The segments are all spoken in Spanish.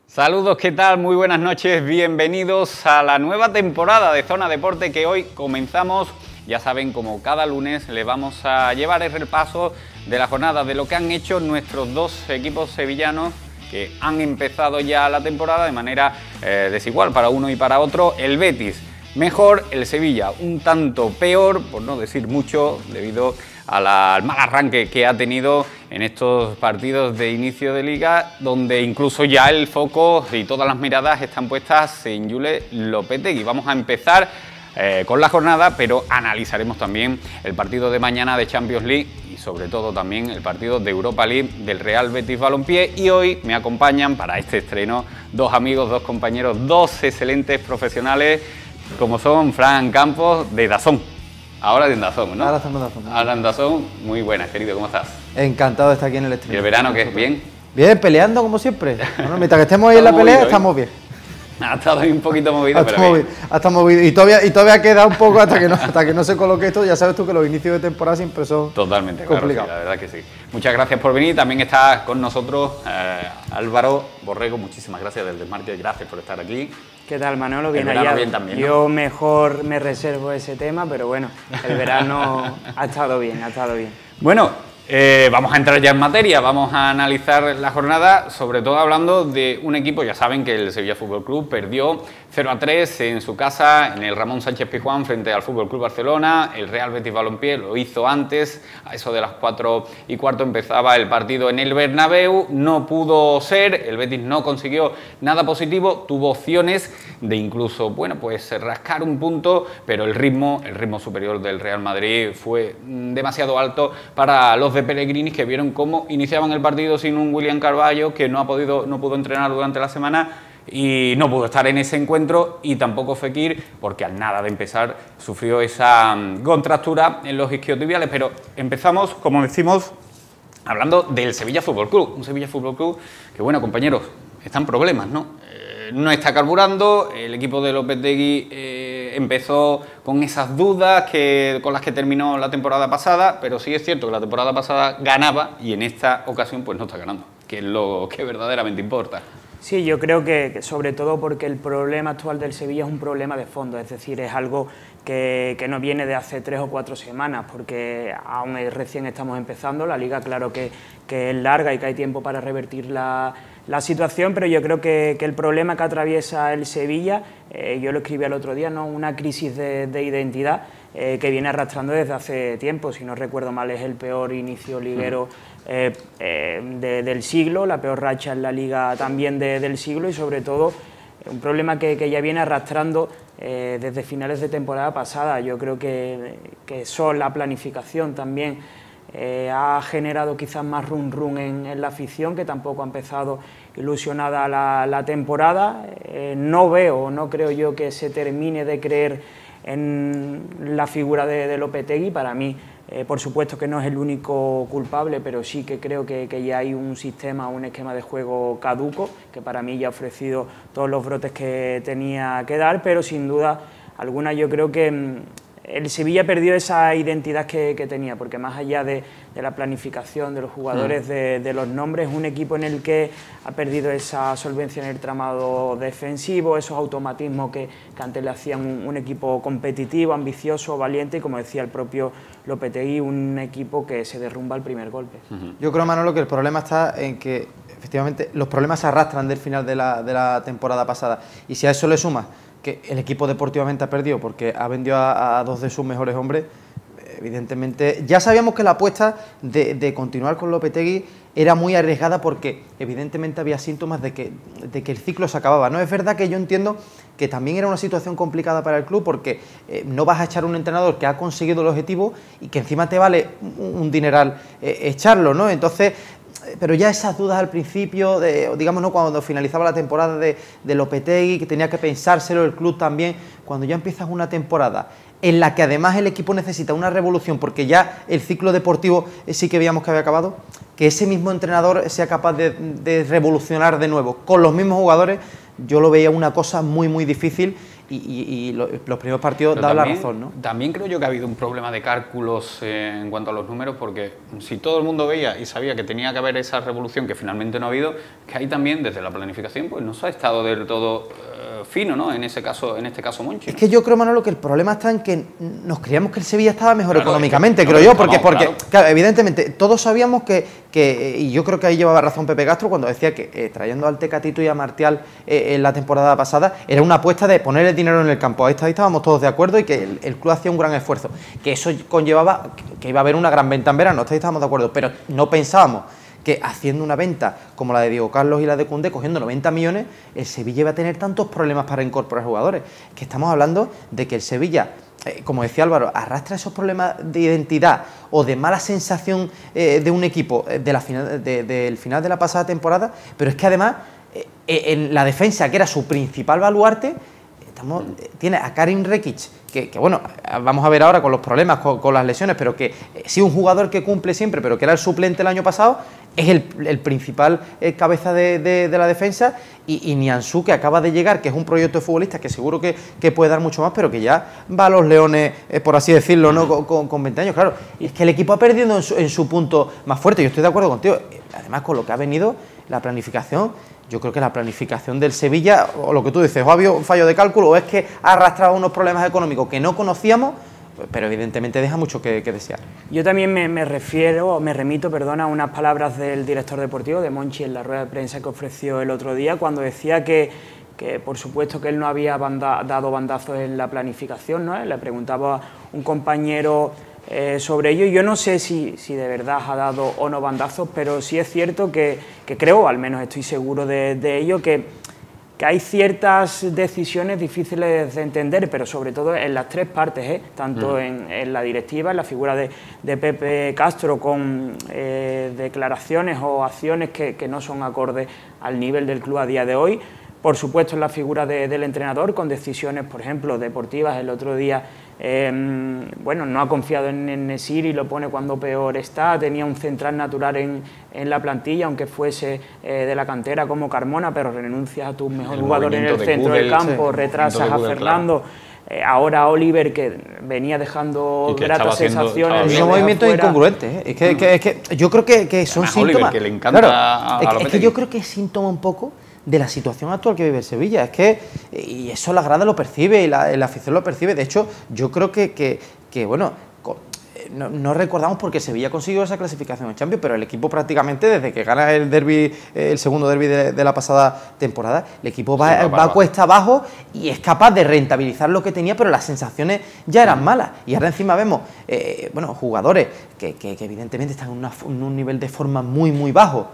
Saludos, ¿qué tal? Muy buenas noches, bienvenidos a la nueva temporada de Zona Deporte que hoy comenzamos. Ya saben, como cada lunes les vamos a llevar el repaso de la jornada, de lo que han hecho nuestros dos equipos sevillanos que han empezado ya la temporada de manera desigual para uno y para otro. El Betis mejor, el Sevilla un tanto peor, por no decir mucho, debido al mal arranque que ha tenido en estos partidos de inicio de liga, donde incluso ya el foco y todas las miradas están puestas en Julen Lopetegui. Vamos a empezar con la jornada, pero analizaremos también el partido de mañana de Champions League y sobre todo también el partido de Europa League del Real Betis Balompié. Y hoy me acompañan para este estreno dos amigos, dos compañeros, dos excelentes profesionales como son Fran Campos de DAZN. Ahora en DAZN, ¿no? Ahora estamos en DAZN. Ahora en DAZN. Muy buenas, querido, ¿cómo estás? Encantado de estar aquí en el estreno. ¿Y el verano qué? ¿Bien? Bien, peleando como siempre. Bueno, mientras que estemos ahí en la pelea, estamos bien. Ha estado ahí un poquito movido, pero bien. Hasta movido. Y todavía queda un poco hasta que no se coloque esto. Ya sabes tú que los inicios de temporada siempre son totalmente complicados. Claro, sí, la verdad que sí. Muchas gracias por venir. También está con nosotros Álvaro Borrego. Muchísimas gracias del Desmarque. Gracias por estar aquí. ¿Qué tal, Manolo? Bien hallado. Bien también, ¿no? Yo mejor me reservo ese tema, pero bueno, el verano ha estado bien, ha estado bien. Bueno, vamos a entrar ya en materia, vamos a analizar la jornada, sobre todo hablando de un equipo. Ya saben que el Sevilla Fútbol Club perdió 0-3 en su casa, en el Ramón Sánchez Pizjuán, frente al Fútbol Club Barcelona. El Real Betis Balompié lo hizo antes, a eso de las 4:15 empezaba el partido en el Bernabéu. No pudo ser, el Betis no consiguió nada positivo, tuvo opciones de incluso, bueno, pues rascar un punto, pero el ritmo superior del Real Madrid fue demasiado alto para los de Pellegrini, que vieron cómo iniciaban el partido sin un William Carvalho, que no pudo entrenar durante la semana y no pudo estar en ese encuentro, y tampoco Fekir, porque al nada de empezar sufrió esa contractura en los isquiotibiales. Pero empezamos, como decimos, hablando del Sevilla Fútbol Club, un Sevilla Fútbol Club que, bueno, compañeros, están problemas, ¿no? No está carburando, el equipo de Lopetegui empezó con esas dudas con las que terminó la temporada pasada, pero sí es cierto que la temporada pasada ganaba y en esta ocasión pues no está ganando, que es lo que verdaderamente importa. Sí, yo creo que sobre todo porque el problema actual del Sevilla es un problema de fondo, es decir, es algo que no viene de hace 3 o 4 semanas, porque aún recién estamos empezando, la liga claro que es larga y que hay tiempo para revertir la situación, pero yo creo que el problema que atraviesa el Sevilla, yo lo escribí el otro día, ¿no? Una crisis de identidad que viene arrastrando desde hace tiempo. Si no recuerdo mal, es el peor inicio liguero del siglo, la peor racha en la liga también del siglo, y sobre todo un problema que ya viene arrastrando desde finales de temporada pasada. Yo creo que son la planificación también. Ha generado quizás más run en la afición, que tampoco ha empezado ilusionada la temporada. No creo yo que se termine de creer en la figura de Lopetegui. Para mí, por supuesto que no es el único culpable, pero sí que creo que ya hay un sistema, un esquema de juego caduco, que para mí ya ha ofrecido todos los brotes que tenía que dar, pero sin duda alguna yo creo que el Sevilla perdió esa identidad que tenía, porque más allá de la planificación de los jugadores, de los nombres, es un equipo en el que ha perdido esa solvencia en el tramado defensivo, esos automatismos que antes le hacían un equipo competitivo, ambicioso, valiente, y como decía el propio Lopetegui, un equipo que se derrumba al primer golpe. Yo creo, Manolo, que el problema está en que efectivamente los problemas se arrastran del final de la temporada pasada, y si a eso le sumas que el equipo deportivamente ha perdido porque ha vendido a 2 de sus mejores hombres, evidentemente ya sabíamos que la apuesta de continuar con Lopetegui era muy arriesgada, porque evidentemente había síntomas de que el ciclo se acababa. No es verdad que yo entiendo que también era una situación complicada para el club, porque no vas a echar a un entrenador que ha conseguido el objetivo y que encima te vale un dineral echarlo, ¿no? Entonces, pero ya esas dudas al principio, digamos, ¿no?, cuando finalizaba la temporada de Lopetegui, que tenía que pensárselo, el club también, cuando ya empiezas una temporada en la que además el equipo necesita una revolución, porque ya el ciclo deportivo sí que veíamos que había acabado, que ese mismo entrenador sea capaz de revolucionar de nuevo con los mismos jugadores, yo lo veía una cosa muy, muy difícil. los primeros partidos dan la razón, ¿no? También creo yo que ha habido un problema de cálculos en cuanto a los números, porque si todo el mundo veía y sabía que tenía que haber esa revolución que finalmente no ha habido, que ahí también desde la planificación pues no se ha estado del todo fino, ¿no? En este caso Monchi, ¿no? Es que yo creo, Manolo, que el problema está en que nos creíamos que el Sevilla estaba mejor económicamente, creo yo, porque claro, evidentemente todos sabíamos y yo creo que ahí llevaba razón Pepe Castro cuando decía que trayendo al Tecatito y a Martial en la temporada pasada era una apuesta de poner el dinero en el campo. Ahí estábamos todos de acuerdo y que el club hacía un gran esfuerzo, que eso conllevaba que iba a haber una gran venta en verano. Ahí estábamos de acuerdo, pero no pensábamos que haciendo una venta como la de Diego Carlos y la de Koundé, cogiendo 90 millones, el Sevilla iba a tener tantos problemas para incorporar jugadores. Que estamos hablando de que el Sevilla, como decía Álvaro, arrastra esos problemas de identidad o de mala sensación de un equipo del final de la pasada temporada, pero es que además en la defensa, que era su principal baluarte, tiene a Karim Rekic, que bueno, vamos a ver ahora con los problemas, con las lesiones, pero que sí, un jugador que cumple siempre, pero que era el suplente el año pasado, es el principal cabeza de la defensa, y Nianzú, que acaba de llegar, que es un proyecto de futbolista que seguro que puede dar mucho más, pero que ya va a los Leones, por así decirlo, ¿no? Con 20 años, claro. Y es que el equipo ha perdido en su punto más fuerte. Yo estoy de acuerdo contigo. Además, con lo que ha venido, la planificación, yo creo que la planificación del Sevilla, o lo que tú dices, o ha habido un fallo de cálculo, o es que ha arrastrado unos problemas económicos que no conocíamos, pero evidentemente deja mucho que desear. Yo también me remito a unas palabras del director deportivo, de Monchi, en la rueda de prensa que ofreció el otro día, cuando decía que por supuesto que él no había dado bandazos en la planificación, ¿no? Le preguntaba a un compañero sobre ello. Yo no sé si de verdad ha dado o no bandazos, pero sí es cierto que creo, al menos estoy seguro de ello, que hay ciertas decisiones difíciles de entender, pero sobre todo en las tres partes, tanto en la directiva, en la figura de Pepe Castro, con declaraciones o acciones que no son acordes al nivel del club a día de hoy. Por supuesto, en la figura del entrenador, con decisiones, por ejemplo, deportivas. El otro día, bueno, no ha confiado en Nesiri y lo pone cuando peor está. Tenía un central natural en la plantilla, aunque fuese de la cantera como Carmona, pero renuncias a tu mejor jugador en el centro del campo, retrasas a Fernando. Ahora Oliver, que venía dejando gratas sensaciones. Son movimientos incongruentes. Es que yo creo que son síntomas. Oliver, que le encanta, claro, es que yo creo que es síntoma un poco de la situación actual que vive el Sevilla. Es que, y eso la grada lo percibe y la afición lo percibe. De hecho, yo creo que bueno, no recordamos porque Sevilla consiguió esa clasificación en Champions, pero el equipo prácticamente desde que gana el derbi, el segundo derbi de la pasada temporada, el equipo va cuesta abajo y es capaz de rentabilizar lo que tenía, pero las sensaciones ya eran malas. Y ahora encima vemos bueno, jugadores que evidentemente están en un nivel de forma muy, muy bajo.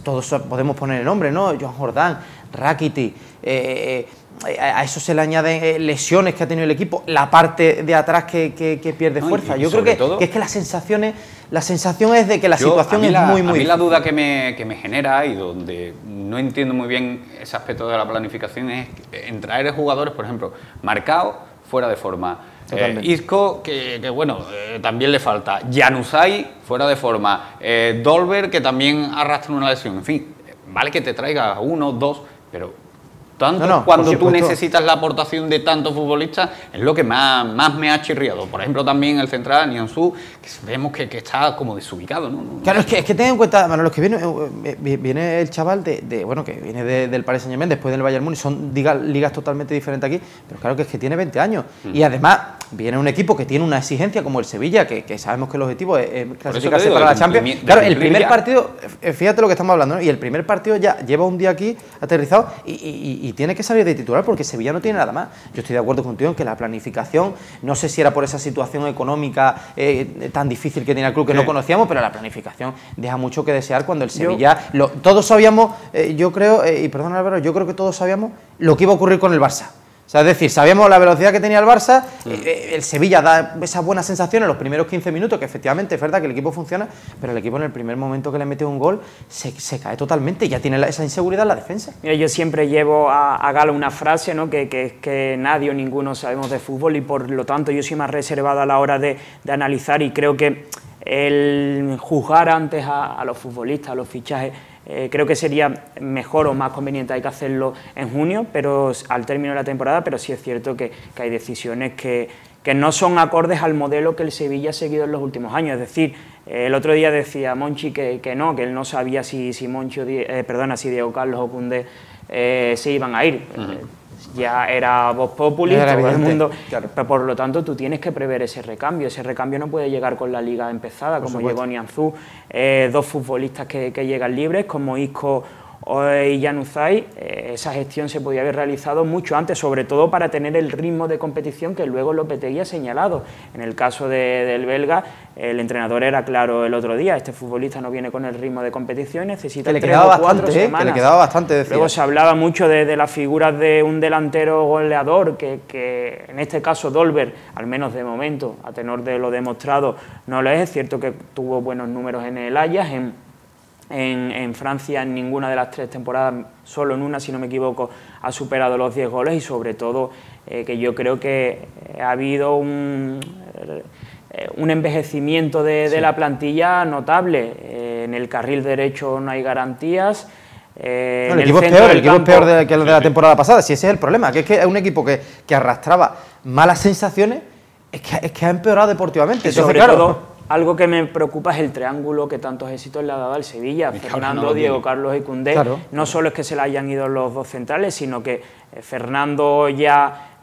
Todos podemos poner el nombre, ¿no? Joan Jordán, Rakitic, a eso se le añaden lesiones que ha tenido el equipo, la parte de atrás que pierde fuerza. Yo creo que es que la sensación es de que la situación es muy, muy... A mí la duda que me genera y donde no entiendo muy bien ese aspecto de la planificación es en traer jugadores, por ejemplo, Marcao fuera de forma. Isco, que bueno, también le falta. Januzaj, fuera de forma. Dolber, que también arrastra una lesión. En fin, vale que te traiga uno, dos, pero cuando tú necesitas la aportación de tantos futbolistas, es lo que más me ha chirriado. Por ejemplo, también el central, Nianzú, que vemos que está como desubicado, ¿no? Claro, es que ten en cuenta, Manolo, que viene el chaval bueno, que viene del Paris Saint-Germain, después del Bayern Múnich, son ligas totalmente diferentes aquí, pero claro que es que tiene 20 años. Y además viene un equipo que tiene una exigencia como el Sevilla, que sabemos que el objetivo es clasificarse para la Champions. Claro, el primer partido, fíjate lo que estamos hablando, ¿no? Y el primer partido ya lleva un día aquí aterrizado y tiene que salir de titular porque Sevilla no tiene nada más. Yo estoy de acuerdo contigo en que la planificación, no sé si era por esa situación económica tan difícil que tiene el club que no conocíamos, pero la planificación deja mucho que desear cuando el Sevilla... todos sabíamos, yo creo, y perdón Álvaro, yo creo que todos sabíamos lo que iba a ocurrir con el Barça. O sea, es decir, sabíamos la velocidad que tenía el Barça, el Sevilla da esas buenas sensaciones en los primeros 15 minutos, que efectivamente es verdad que el equipo funciona, pero el equipo en el primer momento que le mete un gol se cae totalmente y ya tiene esa inseguridad en la defensa. Mira, yo siempre llevo a gala una frase, ¿no? que nadie o ninguno sabemos de fútbol y por lo tanto yo soy más reservado a la hora de analizar y creo que el juzgar antes a los futbolistas, a los fichajes, creo que sería mejor o más conveniente, hay que hacerlo en junio, pero al término de la temporada, pero sí es cierto que hay decisiones que no son acordes al modelo que el Sevilla ha seguido en los últimos años. Es decir, el otro día decía Monchi que él no sabía si Diego Carlos o Koundé se iban a ir. Ya era vox populi, todo evidente, el mundo, claro. Pero por lo tanto tú tienes que prever ese recambio no puede llegar con la liga empezada, como llegó Nianzú, dos futbolistas que llegan libres, como Isco y Januzaj. Esa gestión se podía haber realizado mucho antes, sobre todo para tener el ritmo de competición que luego Lopetegui ha señalado. En el caso del belga, el entrenador era claro el otro día, este futbolista no viene con el ritmo de competición, necesita 3 o 4 semanas. Que le quedaba bastante, decía. Luego se hablaba mucho de las figuras de un delantero goleador, que en este caso Dolberg, al menos de momento, a tenor de lo demostrado, no lo es. Es cierto que tuvo buenos números en el Ajax, en Francia en ninguna de las 3 temporadas, solo en una, si no me equivoco, ha superado los 10 goles y sobre todo que yo creo que ha habido un envejecimiento de la plantilla notable. En el carril derecho no hay garantías. El equipo es peor que el de la temporada pasada, si ese es el problema, que es un equipo que arrastraba malas sensaciones, es que ha empeorado deportivamente. Entonces, sobre todo, algo que me preocupa es el triángulo que tantos éxitos le ha dado al Sevilla, Fernando, Diego Carlos y Koundé. Claro. No solo es que se le hayan ido los dos centrales, sino que Fernando ya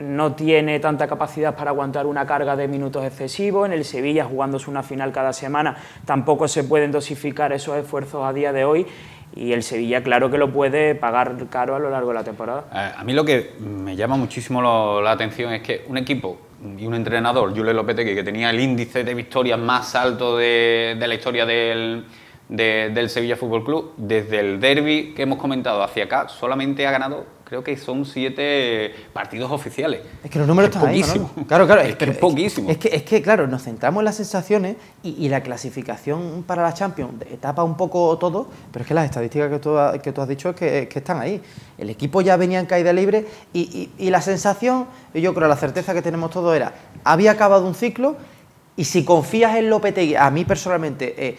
no tiene tanta capacidad para aguantar una carga de minutos excesivos. En el Sevilla, jugándose una final cada semana, tampoco se pueden dosificar esos esfuerzos a día de hoy. Y el Sevilla, claro que lo puede pagar caro a lo largo de la temporada. A mí lo que me llama muchísimo la atención es que un equipo y un entrenador, Julen Lopetegui, que tenía el índice de victorias más alto de la historia del Sevilla Fútbol Club, desde el derbi que hemos comentado hacia acá, solamente ha ganado, creo que son 7 partidos oficiales. Es que los números están ahí, ¿no? Claro, es poquísimo. Es que, claro, nos centramos en las sensaciones y la clasificación para la Champions tapa un poco todo, pero es que las estadísticas que tú has dicho es que están ahí. El equipo ya venía en caída libre y la sensación, yo creo, la certeza que tenemos todos era, había acabado un ciclo. Y si confías en Lopetegui, a mí personalmente,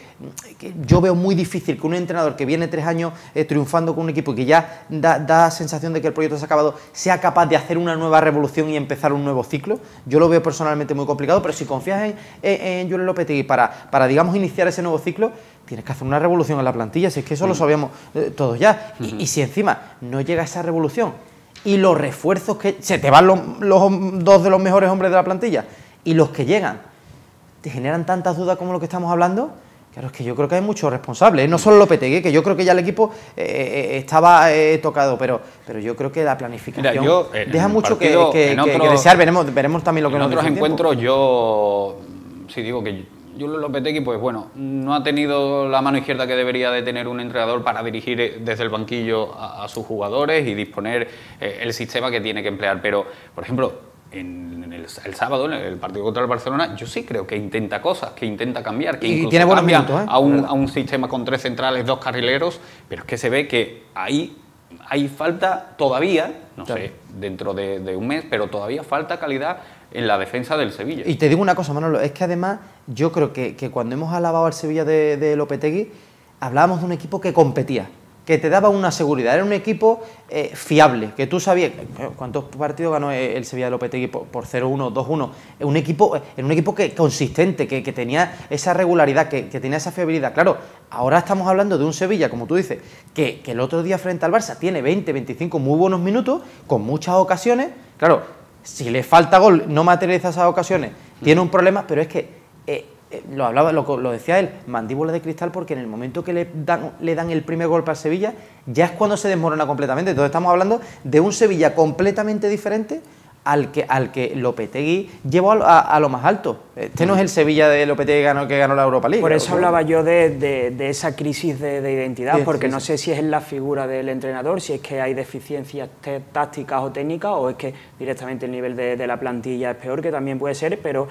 yo veo muy difícil que un entrenador que viene 3 años triunfando con un equipo que ya da sensación de que el proyecto se ha acabado, sea capaz de hacer una nueva revolución y empezar un nuevo ciclo. Yo lo veo personalmente muy complicado, pero si confías en Julen Lopetegui para, digamos, iniciar ese nuevo ciclo, tienes que hacer una revolución en la plantilla, si es que eso lo sabíamos todos ya. Y si encima no llega esa revolución y los refuerzos que... se te van los 2 de los mejores hombres de la plantilla y los que llegan te generan tantas dudas como lo que estamos hablando, claro, es que yo creo que hay muchos responsables, no solo Lopetegui, que yo creo que ya el equipo estaba tocado, pero yo creo que la planificación deja mucho que desear, veremos también lo que nos dice. En otros encuentros yo sí digo que Julen Lopetegui, pues bueno, no ha tenido la mano izquierda que debería de tener un entrenador para dirigir desde el banquillo a sus jugadores y disponer el sistema que tiene que emplear, pero, por ejemplo, el sábado, en el partido contra el Barcelona, yo sí creo que intenta cosas, que intenta cambiar, que incluso tiene buenos cambia minutos, a un sistema con 3 centrales, 2 carrileros, pero es que se ve que ahí hay falta todavía, no sé, dentro de un mes, pero todavía falta calidad en la defensa del Sevilla. Y te digo una cosa, Manolo, es que además yo creo que cuando hemos alabado al Sevilla de Lopetegui, hablábamos de un equipo que competía, que te daba una seguridad, era un equipo fiable, que tú sabías cuántos partidos ganó el Sevilla de Lopetegui por 0-1, 2-1, un equipo que consistente, que tenía esa regularidad, que tenía esa fiabilidad. Claro, ahora estamos hablando de un Sevilla, como tú dices, que el otro día frente al Barça tiene 20, 25 muy buenos minutos, con muchas ocasiones. Claro, si le falta gol, no materializa esas ocasiones, tiene un problema, pero es que lo decía él, mandíbula de cristal, porque en el momento que le dan el primer golpe al Sevilla, ya es cuando se desmorona completamente. Entonces estamos hablando de un Sevilla completamente diferente al que Lopetegui llevó a lo más alto. Este no es el Sevilla de Lopetegui que ganó la Europa League. Por eso hablaba yo de esa crisis de identidad, sí, porque no sé si es en la figura del entrenador, si es que hay deficiencias tácticas o técnicas, o es que directamente el nivel de la plantilla es peor, que también puede ser, pero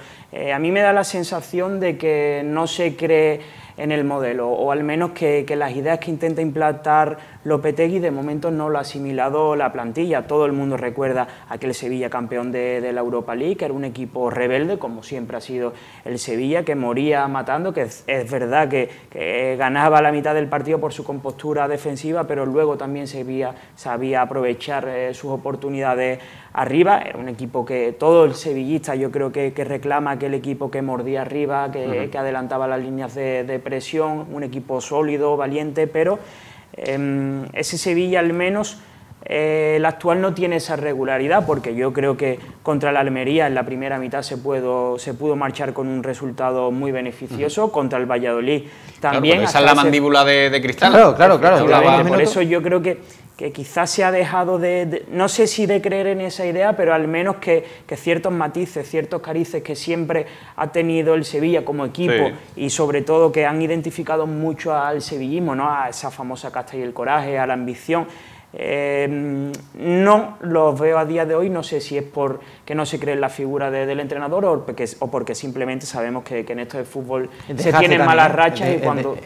a mí me da la sensación de que no se cree en el modelo, o al menos que las ideas que intenta implantar Lopetegui de momento no lo ha asimilado la plantilla. Todo el mundo recuerda aquel Sevilla campeón de la Europa League, que era un equipo rebelde, como siempre ha sido el Sevilla, que moría matando, que es verdad que ganaba la mitad del partido por su compostura defensiva, pero luego también sabía aprovechar sus oportunidades arriba. Era un equipo que todo el sevillista yo creo que reclama aquel equipo que mordía arriba, que adelantaba las líneas de presión, un equipo sólido, valiente, pero ese Sevilla al menos el actual no tiene esa regularidad, porque yo creo que contra la Almería en la primera mitad se pudo marchar con un resultado muy beneficioso, contra el Valladolid también. Claro, esa es la mandíbula de cristal. Claro. Por eso yo creo que quizás se ha dejado no sé si de creer en esa idea, pero al menos que ciertos matices, ciertos carices que siempre ha tenido el Sevilla como equipo, y sobre todo que han identificado mucho al sevillismo, ¿no? A esa famosa casta y el coraje, a la ambición. No los veo a día de hoy, no sé si es porque no se cree en la figura del entrenador o porque simplemente sabemos que en esto de fútbol se tienen malas rachas.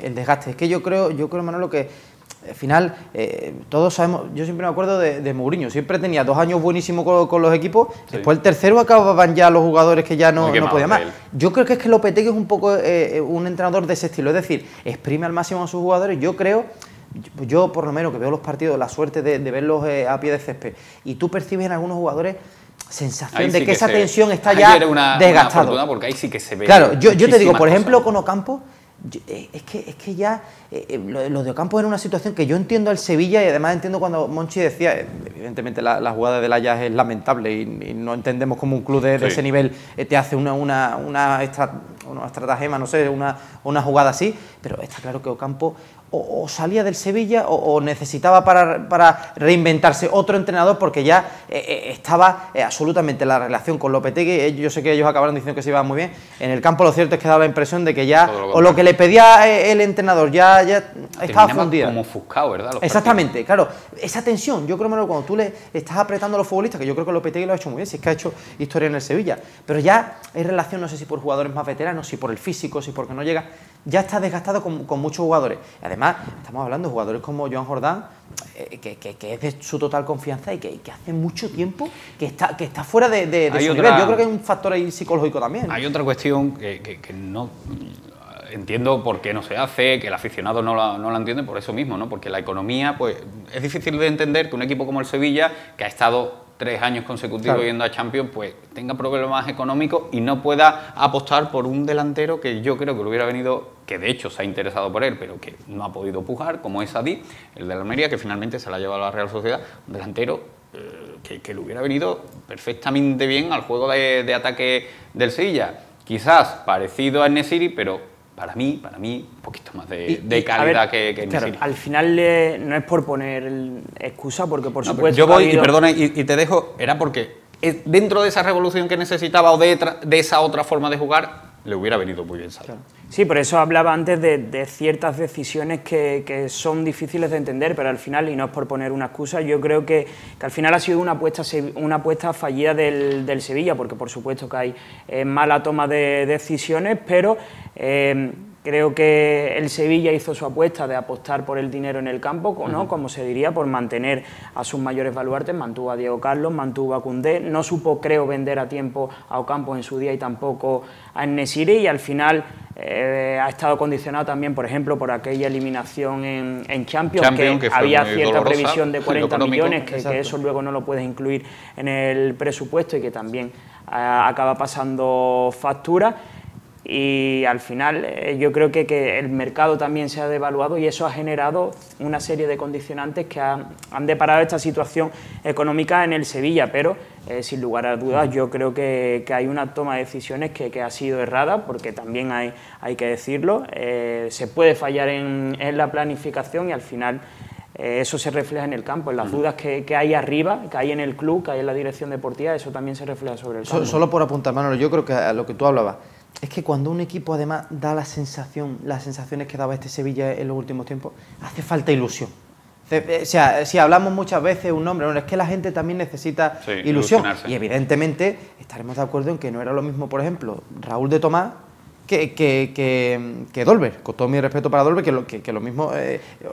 El desgaste, es que yo creo Manolo, que al final todos sabemos, yo siempre me acuerdo de Mourinho, siempre tenía 2 años buenísimos con los equipos, después el tercero acababan ya los jugadores que ya no podían más. Yo creo que es que Lopetegui es un poco un entrenador de ese estilo, es decir, exprime al máximo a sus jugadores. Yo por lo menos que veo los partidos, la suerte de verlos a pie de césped, y tú percibes en algunos jugadores sensación de que esa tensión está ya desgastada. Porque ahí sí que se ve. Claro, yo te digo, por ejemplo, con Ocampo, es que ya lo de Ocampo era una situación que yo entiendo al Sevilla, y además entiendo cuando Monchi decía, evidentemente la jugada del Ajax es lamentable y no entendemos cómo un club de ese nivel te hace una estratagema, no sé, una jugada así, pero está claro que Ocampo o salía del Sevilla o necesitaba para reinventarse otro entrenador, porque ya estaba absolutamente la relación con Lopetegui. Yo sé que ellos acabaron diciendo que se iba muy bien. En el campo lo cierto es que daba la impresión de que ya lo que le pedía el entrenador ya estaba fundida. Como ofuscado, ¿verdad? Exactamente, claro. Esa tensión, yo creo que cuando tú le estás apretando a los futbolistas, que yo creo que Lopetegui lo ha hecho muy bien, si es que ha hecho historia en el Sevilla, pero ya hay relación, no sé si por jugadores más veteranos, si por el físico, si porque no llega, ya está desgastado con muchos jugadores. Además, estamos hablando de jugadores como Joan Jordán, que es de su total confianza y que hace mucho tiempo que está fuera de su nivel. Yo creo que hay un factor ahí psicológico también. Hay otra cuestión que no entiendo por qué no se hace, que el aficionado no la entiende por eso mismo, ¿no? Porque la economía, pues es difícil de entender que un equipo como el Sevilla, que ha estado 3 años consecutivos yendo a Champions, pues tenga problemas económicos y no pueda apostar por un delantero que yo creo que le hubiera venido, que de hecho se ha interesado por él, pero que no ha podido pujar, como es Adí, el de la Almería, que finalmente se la ha llevado a la Real Sociedad, un delantero que le hubiera venido perfectamente bien al juego de ataque del Sevilla. Quizás parecido a En-Nesyri, pero para mí, un poquito más de calidad que En-Nesyri. Al final no es por poner excusa, porque por supuesto... Yo voy, y perdona, y te dejo, era porque dentro de esa revolución que necesitaba o de esa otra forma de jugar, le hubiera venido muy bien salir. Sí, por eso hablaba antes de ciertas decisiones que son difíciles de entender, pero al final, y no es por poner una excusa, yo creo que al final ha sido una apuesta fallida del Sevilla, porque por supuesto que hay mala toma de decisiones, pero creo que el Sevilla hizo su apuesta de apostar por el dinero en el campo, ¿no? Como se diría, por mantener a sus mayores baluartes. Mantuvo a Diego Carlos, mantuvo a Koundé, no supo, creo, vender a tiempo a Ocampo en su día y tampoco a En-Nesyri, y al final ha estado condicionado también, por ejemplo, por aquella eliminación en Champions, que había cierta previsión de 40 millones, que eso luego no lo puedes incluir en el presupuesto y que también acaba pasando factura. Y al final yo creo que el mercado también se ha devaluado y eso ha generado una serie de condicionantes que han deparado esta situación económica en el Sevilla, pero sin lugar a dudas yo creo que hay una toma de decisiones que ha sido errada, porque también hay que decirlo, se puede fallar en la planificación y al final eso se refleja en el campo, en las dudas que hay arriba, que hay en el club, que hay en la dirección deportiva, eso también se refleja sobre el campo. Solo por apuntar, Manolo, yo creo que a lo que tú hablabas, es que cuando un equipo además da las sensaciones que daba este Sevilla en los últimos tiempos, hace falta ilusión. O sea, si hablamos muchas veces un nombre, es que la gente también necesita ilusión. Y evidentemente estaremos de acuerdo en que no era lo mismo, por ejemplo, Raúl de Tomás, que Dolber, con todo mi respeto para Dolber, que lo mismo,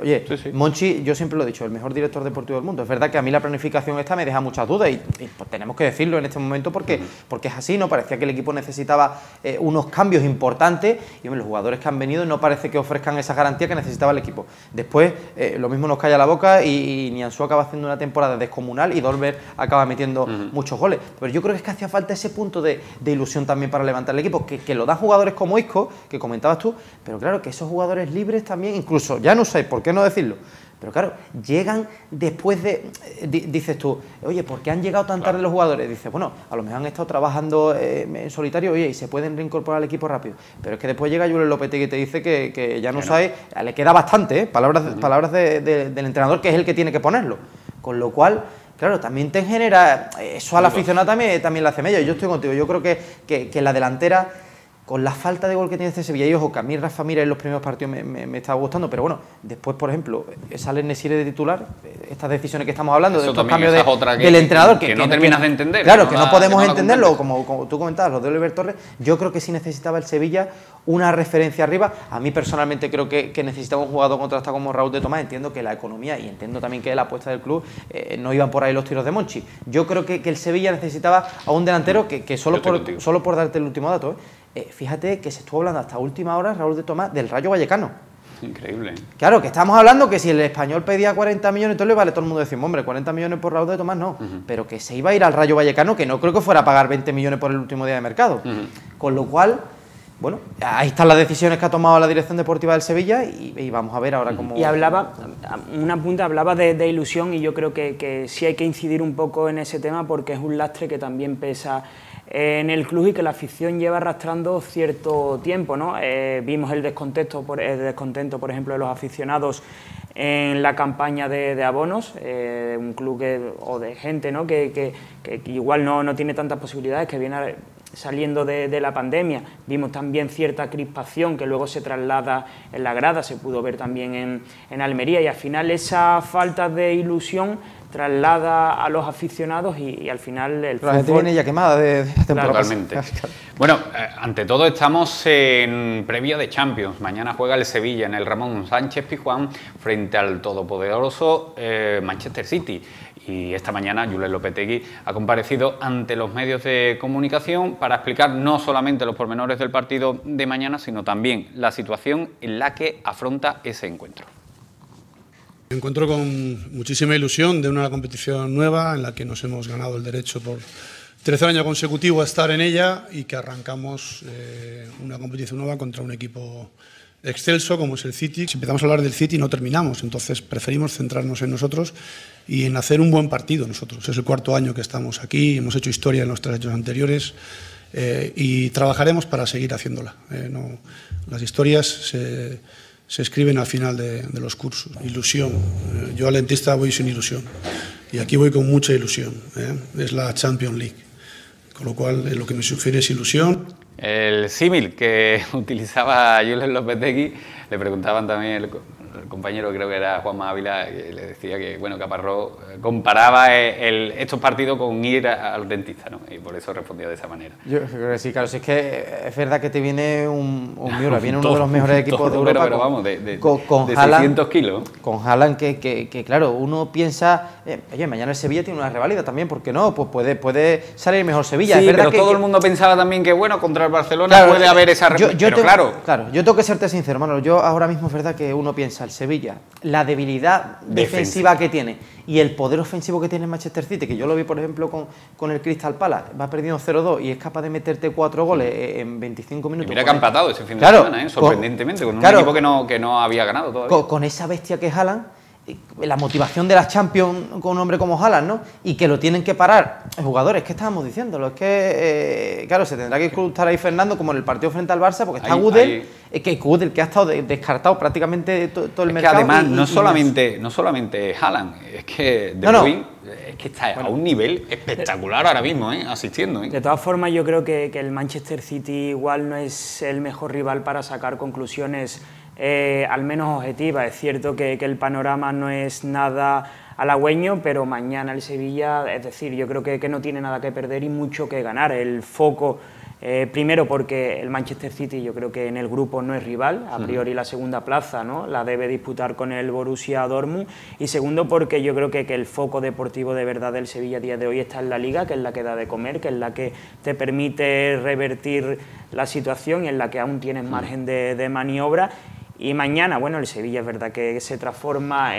oye, sí. Monchi, yo siempre lo he dicho, el mejor director deportivo del mundo. Es verdad que a mí la planificación esta me deja muchas dudas y pues tenemos que decirlo en este momento porque es así, ¿no? Parecía que el equipo necesitaba unos cambios importantes y los jugadores que han venido no parece que ofrezcan esa garantía que necesitaba el equipo. Después, lo mismo nos calla la boca y Nianzú acaba haciendo una temporada descomunal y Dolber acaba metiendo muchos goles. Pero yo creo que es que hacía falta ese punto de ilusión también para levantar el equipo, que lo dan jugadores como Isco, que comentabas tú, pero claro, que esos jugadores libres también, incluso, ya no sé, ¿por qué no decirlo? Pero claro, llegan después de... dices tú, oye, ¿por qué han llegado tan tarde los jugadores? Dices, bueno, a lo mejor han estado trabajando en solitario, oye, y se pueden reincorporar al equipo rápido. Pero es que después llega Julen Lopetegui y te dice que ya no sabe, le queda bastante, palabras del entrenador, que es el que tiene que ponerlo. Con lo cual... Claro, también te genera, eso al aficionado también le hace mello. Yo estoy contigo, yo creo que la delantera, con la falta de gol que tiene este Sevilla, y ojo, que a mí Rafa Mira en los primeros partidos me estaba gustando, pero bueno, después, por ejemplo, sale Nesiri de titular, estas decisiones que estamos hablando, eso de estos cambios del entrenador, que no terminas de entender. Claro, que no podemos entenderlo, como tú comentabas, los de Oliver Torres. Yo creo que sí necesitaba el Sevilla una referencia arriba. A mí personalmente creo que necesitaba un jugador contrastado como Raúl de Tomás. Entiendo que la economía, y entiendo también que la apuesta del club, no iban por ahí los tiros de Monchi. Yo creo que el Sevilla necesitaba a un delantero que solo por darte el último dato, fíjate que se estuvo hablando hasta última hora, Raúl de Tomás, del Rayo Vallecano. Increíble. Claro, que estamos hablando que si el Español pedía 40 millones, entonces le vale todo el mundo decir, hombre, 40 millones por Raúl de Tomás no, pero que se iba a ir al Rayo Vallecano, que no creo que fuera a pagar 20 millones por el último día de mercado. Con lo cual, bueno, ahí están las decisiones que ha tomado la dirección deportiva del Sevilla y vamos a ver ahora cómo... Y hablaba, una punta, hablaba de ilusión, y yo creo que sí hay que incidir un poco en ese tema porque es un lastre que también pesa en el club y que la afición lleva arrastrando cierto tiempo, ¿no? Vimos el descontento, por ejemplo, de los aficionados en la campaña de abonos, un club o de gente, ¿no? que igual no tiene tantas posibilidades, que viene saliendo de la pandemia. Vimos también cierta crispación que luego se traslada en la grada, se pudo ver también en Almería, y al final esa falta de ilusión traslada a los aficionados y al final el fútbol... La gente viene ya quemada de temporada. Totalmente. Bueno, ante todo estamos en previa de Champions. Mañana juega el Sevilla en el Ramón Sánchez Pizjuán frente al todopoderoso Manchester City. Y esta mañana Julen Lopetegui ha comparecido ante los medios de comunicación para explicar no solamente los pormenores del partido de mañana, sino también la situación en la que afronta ese encuentro. Me encuentro con muchísima ilusión de una competición nueva en la que nos hemos ganado el derecho por tercer año consecutivo a estar en ella y que arrancamos una competición nueva contra un equipo excelso como es el City. Si empezamos a hablar del City no terminamos, entonces preferimos centrarnos en nosotros y en hacer un buen partido nosotros. Es el cuarto año que estamos aquí, hemos hecho historia en los 3 años anteriores y trabajaremos para seguir haciéndola. Las historias se escriben al final de los cursos. Ilusión. Yo al dentista voy sin ilusión y aquí voy con mucha ilusión. Es la Champions League, con lo cual lo que me sugiere es ilusión. El símil que utilizaba Julen Lopetegui, le preguntaban también el compañero, creo que era Juanma Ávila, que le decía que bueno, Caparrós comparaba estos partidos con ir al dentista, ¿no? Y por eso respondía de esa manera. Yo creo que sí, claro, si es que es verdad que te viene un Miura, viene uno de los mejores equipos de Europa, pero vamos, con de Haaland, 600 kilos. Con Haaland que claro, uno piensa, oye, mañana el Sevilla tiene una reválida también, ¿por qué no? Pues puede salir mejor Sevilla. Sí, es verdad pero que todo el mundo pensaba también que bueno, contra el Barcelona puede haber esa Claro, yo tengo que serte sincero, hermano, yo ahora mismo es verdad que uno piensa, el Sevilla, la debilidad defensiva que tiene y el poder ofensivo que tiene el Manchester City, que yo lo vi por ejemplo con el Crystal Palace, va perdiendo 0-2 y es capaz de meterte 4 goles en 25 minutos. Y mira que ha empatado ese fin de semana, sorprendentemente, con un equipo que no había ganado todavía. Con esa bestia que es Haaland, la motivación de las Champions con un hombre como Haaland, ¿no? Y que lo tienen que parar jugadores, ¿qué estábamos diciéndolo? Es que, claro, se tendrá que estar ahí Fernando como en el partido frente al Barça, porque está Gudel, que ha estado descartado prácticamente todo el mercado. Que además, no solamente Haaland, es que De Bruyne es que está a un nivel espectacular ahora mismo, asistiendo. De todas formas, yo creo que el Manchester City igual no es el mejor rival para sacar conclusiones al menos objetiva. Es cierto que el panorama no es nada halagüeño, pero mañana el Sevilla, es decir, yo creo que no tiene nada que perder y mucho que ganar. El foco Primero porque el Manchester City yo creo que en el grupo no es rival, a priori la segunda plaza, ¿no?, la debe disputar con el Borussia Dortmund, y segundo porque yo creo que el foco deportivo de verdad del Sevilla a día de hoy está en la Liga, que es la que da de comer, que es la que te permite revertir la situación y en la que aún tienes margen de maniobra. Y mañana, bueno, el Sevilla es verdad que se transforma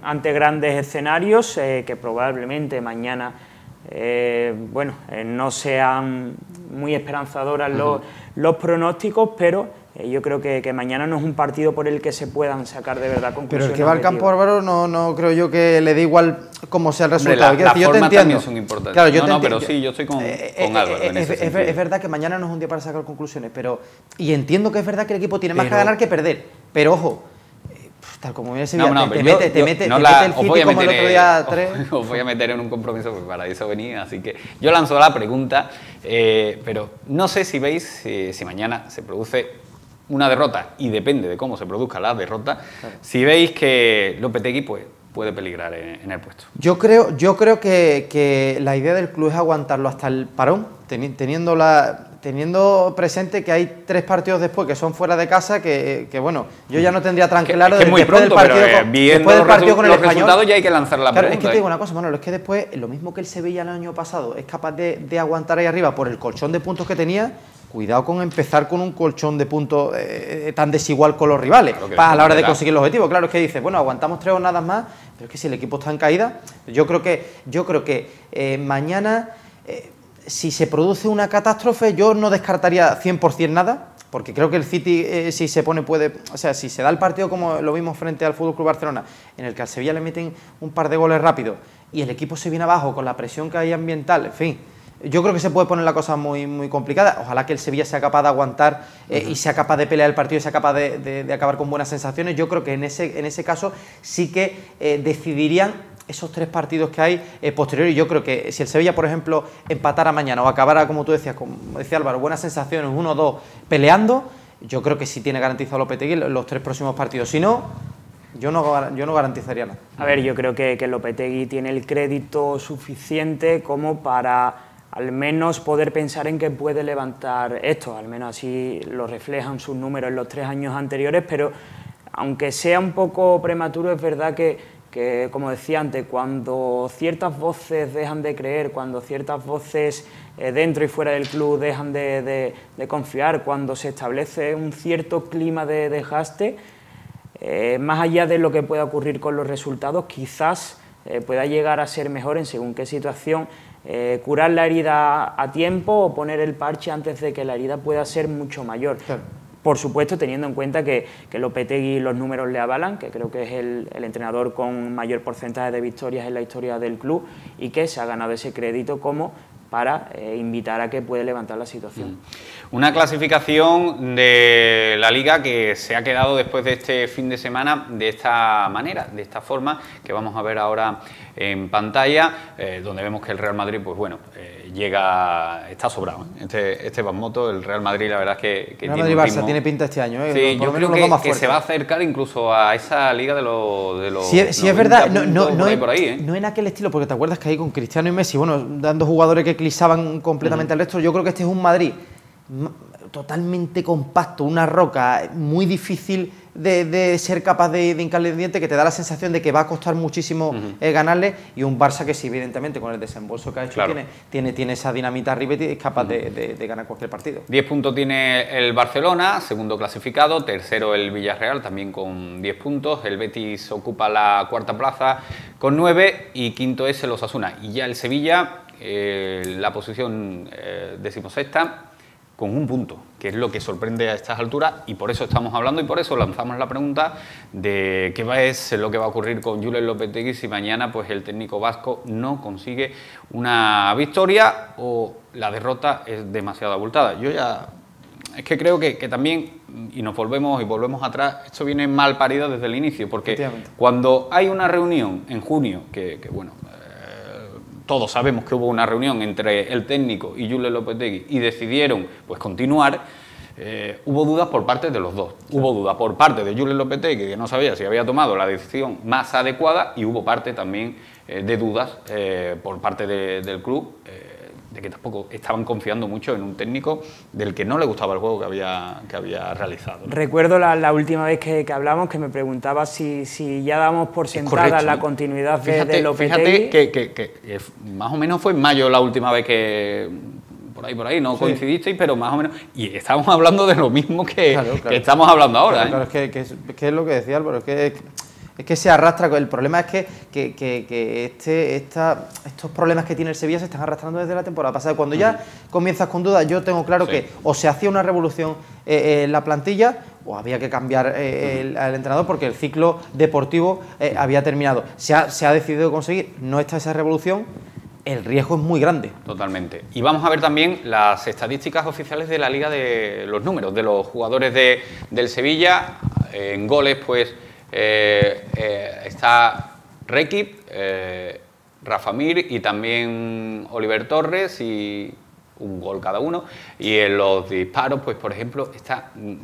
ante grandes escenarios, que probablemente mañana no sean muy esperanzadoras los pronósticos, pero yo creo que mañana no es un partido por el que se puedan sacar de verdad conclusiones. Pero el que va al campo, Álvaro, no creo yo que le dé igual cómo sea el resultado. Las yo te formas entiendo. también son importantes. Claro, pero sí, yo estoy con Álvaro en ese sentido. Es verdad que mañana no es un día para sacar conclusiones, y entiendo que es verdad que el equipo tiene más que ganar que perder, pero ojo, tal como viene Sevilla, te mete el City como el otro día 3. Os voy a meter en un compromiso, porque para eso venía, así que yo lanzo la pregunta, pero no sé si veis, si mañana se produce una derrota, y depende de cómo se produzca la derrota, claro, si veis que Lopetegui puede peligrar en el puesto. Yo creo que la idea del club es aguantarlo hasta el parón, teniendo presente que hay 3 partidos después que son fuera de casa, que bueno, yo ya no tendría tan claro que es muy pronto, después del partido con el los resultados ya hay que lanzar la pregunta. Es que te digo una cosa, Manolo, es que después, lo mismo que el Sevilla el año pasado es capaz de aguantar ahí arriba por el colchón de puntos que tenía, cuidado con empezar con un colchón de puntos tan desigual con los rivales, claro, a la hora de conseguir el objetivo. Claro, es que dices, bueno, aguantamos 3 jornadas más, pero es que si el equipo está en caída, yo creo que mañana, si se produce una catástrofe, yo no descartaría 100% nada, porque creo que el City, si se pone, si se da el partido como lo vimos frente al FC Barcelona, en el que al Sevilla le meten un par de goles rápidos y el equipo se viene abajo con la presión que hay ambiental, en fin, yo creo que se puede poner la cosa muy, muy complicada. Ojalá que el Sevilla sea capaz de aguantar y sea capaz de pelear el partido y sea capaz de acabar con buenas sensaciones. Yo creo que en ese caso sí que decidirían esos 3 partidos que hay posteriores. Yo creo que si el Sevilla, por ejemplo, empatara mañana o acabara, como tú decías, como decía Álvaro, buenas sensaciones, 1-2 peleando, yo creo que sí tiene garantizado Lopetegui los 3 próximos partidos. Si no, yo no garantizaría nada. A ver, yo creo que Lopetegui tiene el crédito suficiente como para al menos poder pensar en que puede levantar esto, al menos así lo reflejan sus números en los 3 años anteriores, pero aunque sea un poco prematuro, es verdad que como decía antes, cuando ciertas voces dejan de creer, cuando ciertas voces dentro y fuera del club dejan de confiar, cuando se establece un cierto clima de desgaste, más allá de lo que pueda ocurrir con los resultados, quizás pueda llegar a ser mejor en según qué situación, curar la herida a tiempo o poner el parche antes de que la herida pueda ser mucho mayor. Claro. Por supuesto, teniendo en cuenta que Lopetegui los números le avalan, que creo que es el entrenador con mayor porcentaje de victorias en la historia del club y que se ha ganado ese crédito como para invitar a que puede levantar la situación. Una clasificación de la Liga que se ha quedado después de este fin de semana de esta manera, de esta forma, que vamos a ver ahora en pantalla, donde vemos que el Real Madrid, pues bueno, está sobrado. Este Basmoto, el Real Madrid, la verdad es que Real Madrid-Barça tiene pinta este año. Sí, yo creo que se va a acercar incluso a esa Liga de los sí, es verdad, no en aquel estilo, porque te acuerdas que ahí con Cristiano y Messi, bueno, dando jugadores que eclipsaban completamente al resto, yo creo que este es un Madrid totalmente compacto, una roca muy difícil de ser capaz de hincarle el diente, que te da la sensación de que va a costar muchísimo ganarle, y un Barça que sí, evidentemente, con el desembolso que ha hecho, claro, tiene esa dinamita arriba y es capaz de ganar cualquier partido. 10 puntos tiene el Barcelona, segundo clasificado, tercero el Villarreal, también con 10 puntos, el Betis ocupa la 4ª plaza con 9 y quinto es el Osasuna, y ya el Sevilla, la posición 16ª, con 1 punto, que es lo que sorprende a estas alturas, y por eso estamos hablando y por eso lanzamos la pregunta de qué es lo que va a ocurrir con Julen Lopetegui si mañana pues el técnico vasco no consigue una victoria o la derrota es demasiado abultada. Es que creo que también, y volvemos atrás, esto viene mal parido desde el inicio, porque cuando hay una reunión en junio, que bueno, todos sabemos que hubo una reunión entre el técnico y Julen Lopetegui y decidieron pues continuar, hubo dudas por parte de los dos. Hubo dudas por parte de Julen Lopetegui, que no sabía si había tomado la decisión más adecuada, y hubo parte también de dudas por parte del club, de que tampoco estaban confiando mucho en un técnico del que no le gustaba el juego que había realizado, ¿no? Recuerdo la última vez que hablamos que me preguntaba si ya damos por sentada correcto, la ¿no? continuidad Fíjate, de Lopetegui. Fíjate que más o menos fue en mayo la última vez que... Por ahí, no coincidisteis, pero más o menos... Y estamos hablando de lo mismo que estamos hablando ahora. Claro, es que es lo que decía Álvaro, es que se arrastra. El problema es que estos problemas que tiene el Sevilla se están arrastrando desde la temporada pasada. Cuando ya comienzas con dudas, yo tengo claro que o se hacía una revolución en la plantilla o había que cambiar al entrenador porque el ciclo deportivo había terminado. Se ha decidido conseguir, no está esa revolución. El riesgo es muy grande. Totalmente. Y vamos a ver también las estadísticas oficiales de la Liga, de los números de los jugadores del Sevilla. En goles, pues, está Rekip, Rafa Mir y también Oliver Torres, y un gol cada uno. Y en los disparos, pues, por ejemplo,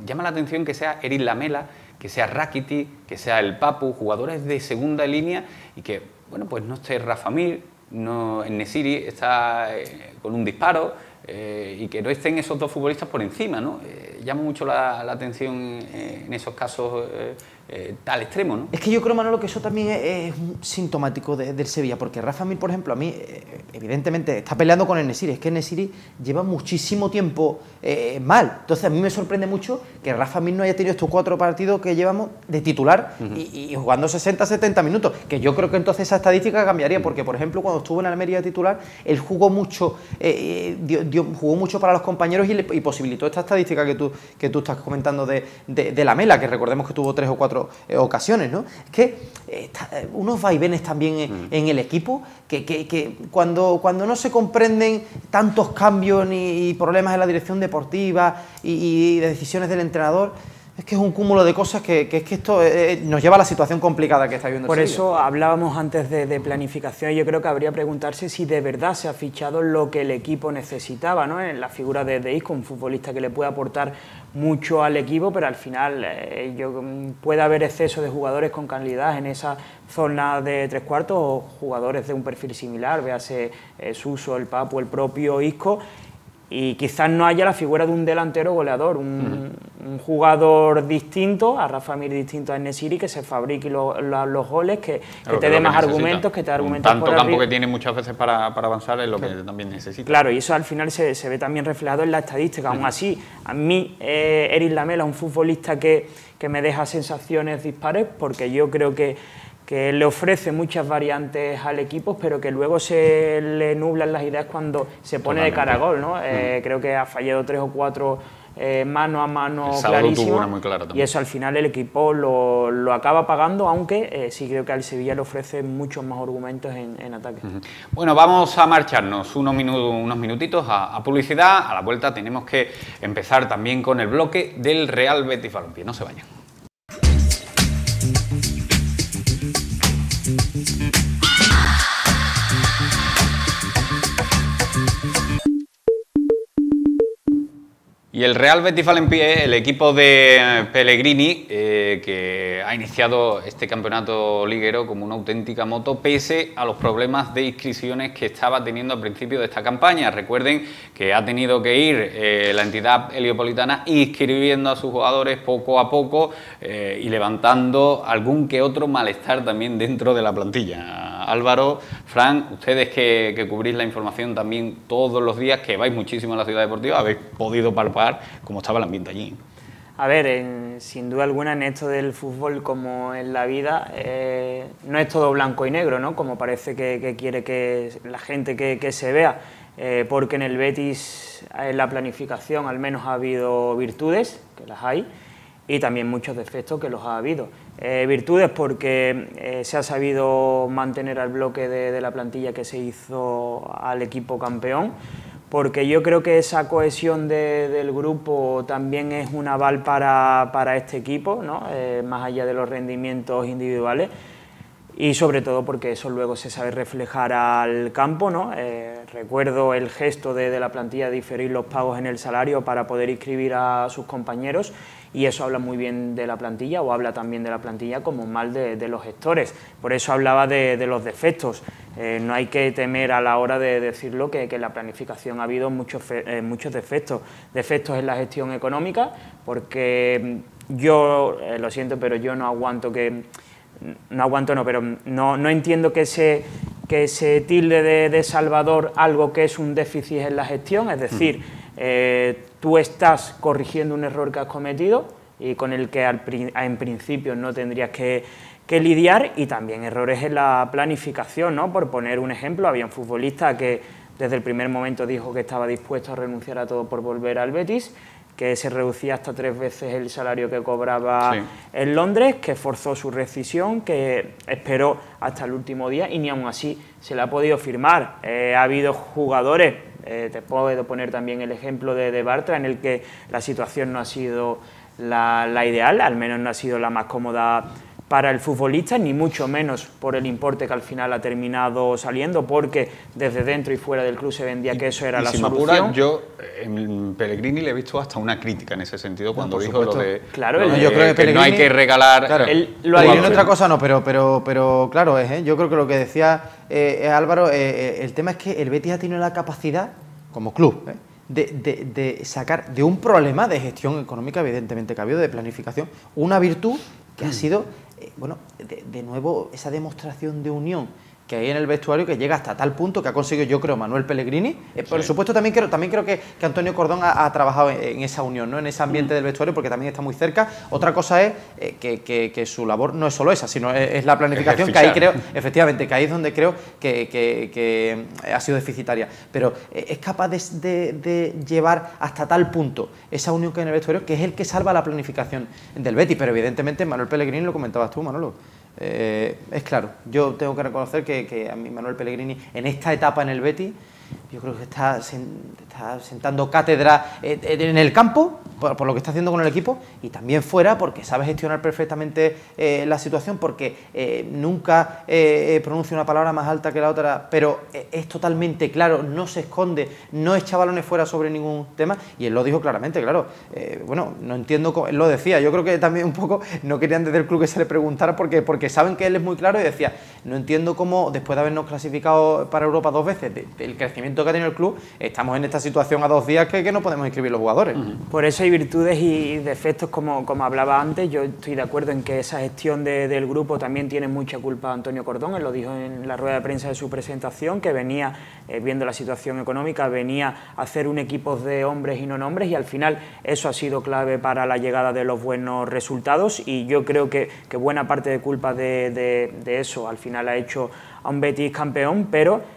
llama la atención que sea Eric Lamela, que sea Rakitic, que sea el Papu, jugadores de segunda línea, y que, bueno, pues no esté Rafa Mir. No, en Nesiri está con un disparo y que no estén esos dos futbolistas por encima, ¿no? Llama mucho la atención en esos casos tal extremo, ¿no? Es que yo creo, Manolo, que eso también es sintomático del Sevilla, porque Rafa Mir, por ejemplo, a mí, evidentemente, está peleando con el Nesiri, es que el Nesiri lleva muchísimo tiempo mal, entonces a mí me sorprende mucho que Rafa Mir no haya tenido estos 4 partidos que llevamos de titular y jugando 60-70 minutos, que yo creo que entonces esa estadística cambiaría, porque, por ejemplo, cuando estuvo en Almería de titular, él jugó mucho, jugó mucho para los compañeros y posibilitó esta estadística que tú estás comentando de Lamela, que recordemos que tuvo 3 o 4 ocasiones, ¿no? Es que unos vaivenes también en el equipo que cuando no se comprenden tantos cambios y problemas en la dirección deportiva y de decisiones del entrenador, es que es un cúmulo de cosas que es que esto nos lleva a la situación complicada que está viviendo el Por Sevilla. eso hablábamos antes de planificación. Yo creo que habría que preguntarse si de verdad se ha fichado lo que el equipo necesitaba, ¿no? En la figura de Isco, un futbolista que le puede aportar mucho al equipo, pero al final puede haber exceso de jugadores con calidad en esa zona de 3/4 o jugadores de un perfil similar, véase Suso, el Papu, el propio Isco. Y quizás no haya la figura de un delantero goleador, un jugador distinto, a Rafa Mir distinto a Nesiri, que se fabrique los goles, que te dé más argumentos, que te dé argumentos por tanto campo arriba. que tiene muchas veces para avanzar es lo que también necesita. Claro, y eso al final se ve también reflejado en la estadística. Aún así, a mí Eric Lamela es un futbolista que me deja sensaciones dispares, porque yo creo que le ofrece muchas variantes al equipo, pero que luego se le nublan las ideas cuando se pone de cara a gol, ¿no? Creo que ha fallado 3 o 4 mano a mano clarísimas, y eso al final el equipo lo acaba pagando, aunque sí creo que al Sevilla le ofrece muchos más argumentos en ataque. Bueno, vamos a marcharnos unos minutitos a publicidad. A la vuelta tenemos que empezar también con el bloque del Real Betis Balompié. No se vayan. Y el Real Betis Balompié, el equipo de Pellegrini, que ha iniciado este campeonato liguero como una auténtica moto, pese a los problemas de inscripciones que estaba teniendo al principio de esta campaña. Recuerden que ha tenido que ir la entidad heliopolitana inscribiendo a sus jugadores poco a poco y levantando algún que otro malestar también dentro de la plantilla. Álvaro, Fran, ustedes que cubrís la información también todos los días, que vais muchísimo a la ciudad deportiva, habéis podido palpar cómo estaba el ambiente allí. A ver, sin duda alguna en esto del fútbol, como en la vida, no es todo blanco y negro, ¿no? Como parece que quiere que la gente que se vea, porque en el Betis, en la planificación al menos ha habido virtudes, que las hay, y también muchos defectos, que los ha habido. Virtudes porque se ha sabido mantener al bloque de la plantilla que se hizo al equipo campeón, porque yo creo que esa cohesión del grupo también es un aval para este equipo, ¿no? Más allá de los rendimientos individuales, y sobre todo porque eso luego se sabe reflejar al campo, ¿no? recuerdo el gesto de la plantilla de diferir los pagos en el salario para poder inscribir a sus compañeros, y eso habla muy bien de la plantilla, o habla también de la plantilla como mal de los gestores. Por eso hablaba de los defectos. No hay que temer a la hora de decirlo que en la planificación ha habido muchos defectos. Defectos en la gestión económica, porque yo, lo siento, pero yo no aguanto no entiendo que se tilde de salvador algo que es un déficit en la gestión, es decir, tú estás corrigiendo un error que has cometido y con el que en principio no tendrías que lidiar, y también errores en la planificación, ¿no? Por poner un ejemplo, había un futbolista que desde el primer momento dijo que estaba dispuesto a renunciar a todo por volver al Betis, que se reducía hasta 3 veces el salario que cobraba en Londres, que forzó su rescisión, que esperó hasta el último día y ni aún así se le ha podido firmar. Ha habido jugadores, te puedo poner también el ejemplo de Bartra, en el que la situación no ha sido la ideal, al menos no ha sido la más cómoda para el futbolista, ni mucho menos por el importe que al final ha terminado saliendo, porque desde dentro y fuera del club se vendía que eso era la solución. Apura, yo en Pellegrini le he visto hasta una crítica en ese sentido cuando dijo lo de, claro, yo creo que no hay que regalar. Claro, lo ha dicho. Otra cosa no, pero claro, yo creo que lo que decía Álvaro, el tema es que el Betis ha tenido la capacidad, como club, de sacar de un problema de gestión económica, evidentemente que ha habido, de planificación, una virtud que ha sido, bueno, de nuevo, esa demostración de unión que hay en el vestuario, que llega hasta tal punto que ha conseguido, yo creo, Manuel Pellegrini. Por supuesto, también creo que Antonio Cordón ha trabajado en esa unión, ¿no? En ese ambiente del vestuario, porque también está muy cerca. Otra cosa es que su labor no es solo esa, sino es la planificación, que ahí creo, efectivamente, que ahí es donde creo que ha sido deficitaria. Pero es capaz de llevar hasta tal punto esa unión que hay en el vestuario, que es el que salva la planificación del Betis. Pero evidentemente Manuel Pellegrini, lo comentabas tú, Manolo. Es claro, yo tengo que reconocer que a mí Manuel Pellegrini en esta etapa en el Betis, yo creo que está sentando cátedra en el campo por lo que está haciendo con el equipo, y también fuera, porque sabe gestionar perfectamente la situación, porque nunca pronuncia una palabra más alta que la otra, pero es totalmente claro, no se esconde, no echa balones fuera sobre ningún tema, y él lo dijo claramente, claro. Bueno, no entiendo cómo, él lo decía, yo creo que también un poco no querían desde el club que se le preguntara, porque saben que él es muy claro, y decía, no entiendo cómo, después de habernos clasificado para Europa 2 veces, del crecimiento que ha tenido el club, estamos en esta situación a 2 días que no podemos inscribir los jugadores. Por eso hay virtudes y defectos, como hablaba antes. Yo estoy de acuerdo en que esa gestión del grupo también tiene mucha culpa Antonio Cordón. Él lo dijo en la rueda de prensa de su presentación, que venía, viendo la situación económica, venía a hacer un equipo de hombres y no nombres, y al final eso ha sido clave para la llegada de los buenos resultados, y yo creo que buena parte de culpa de eso al final ha hecho a un Betis campeón, pero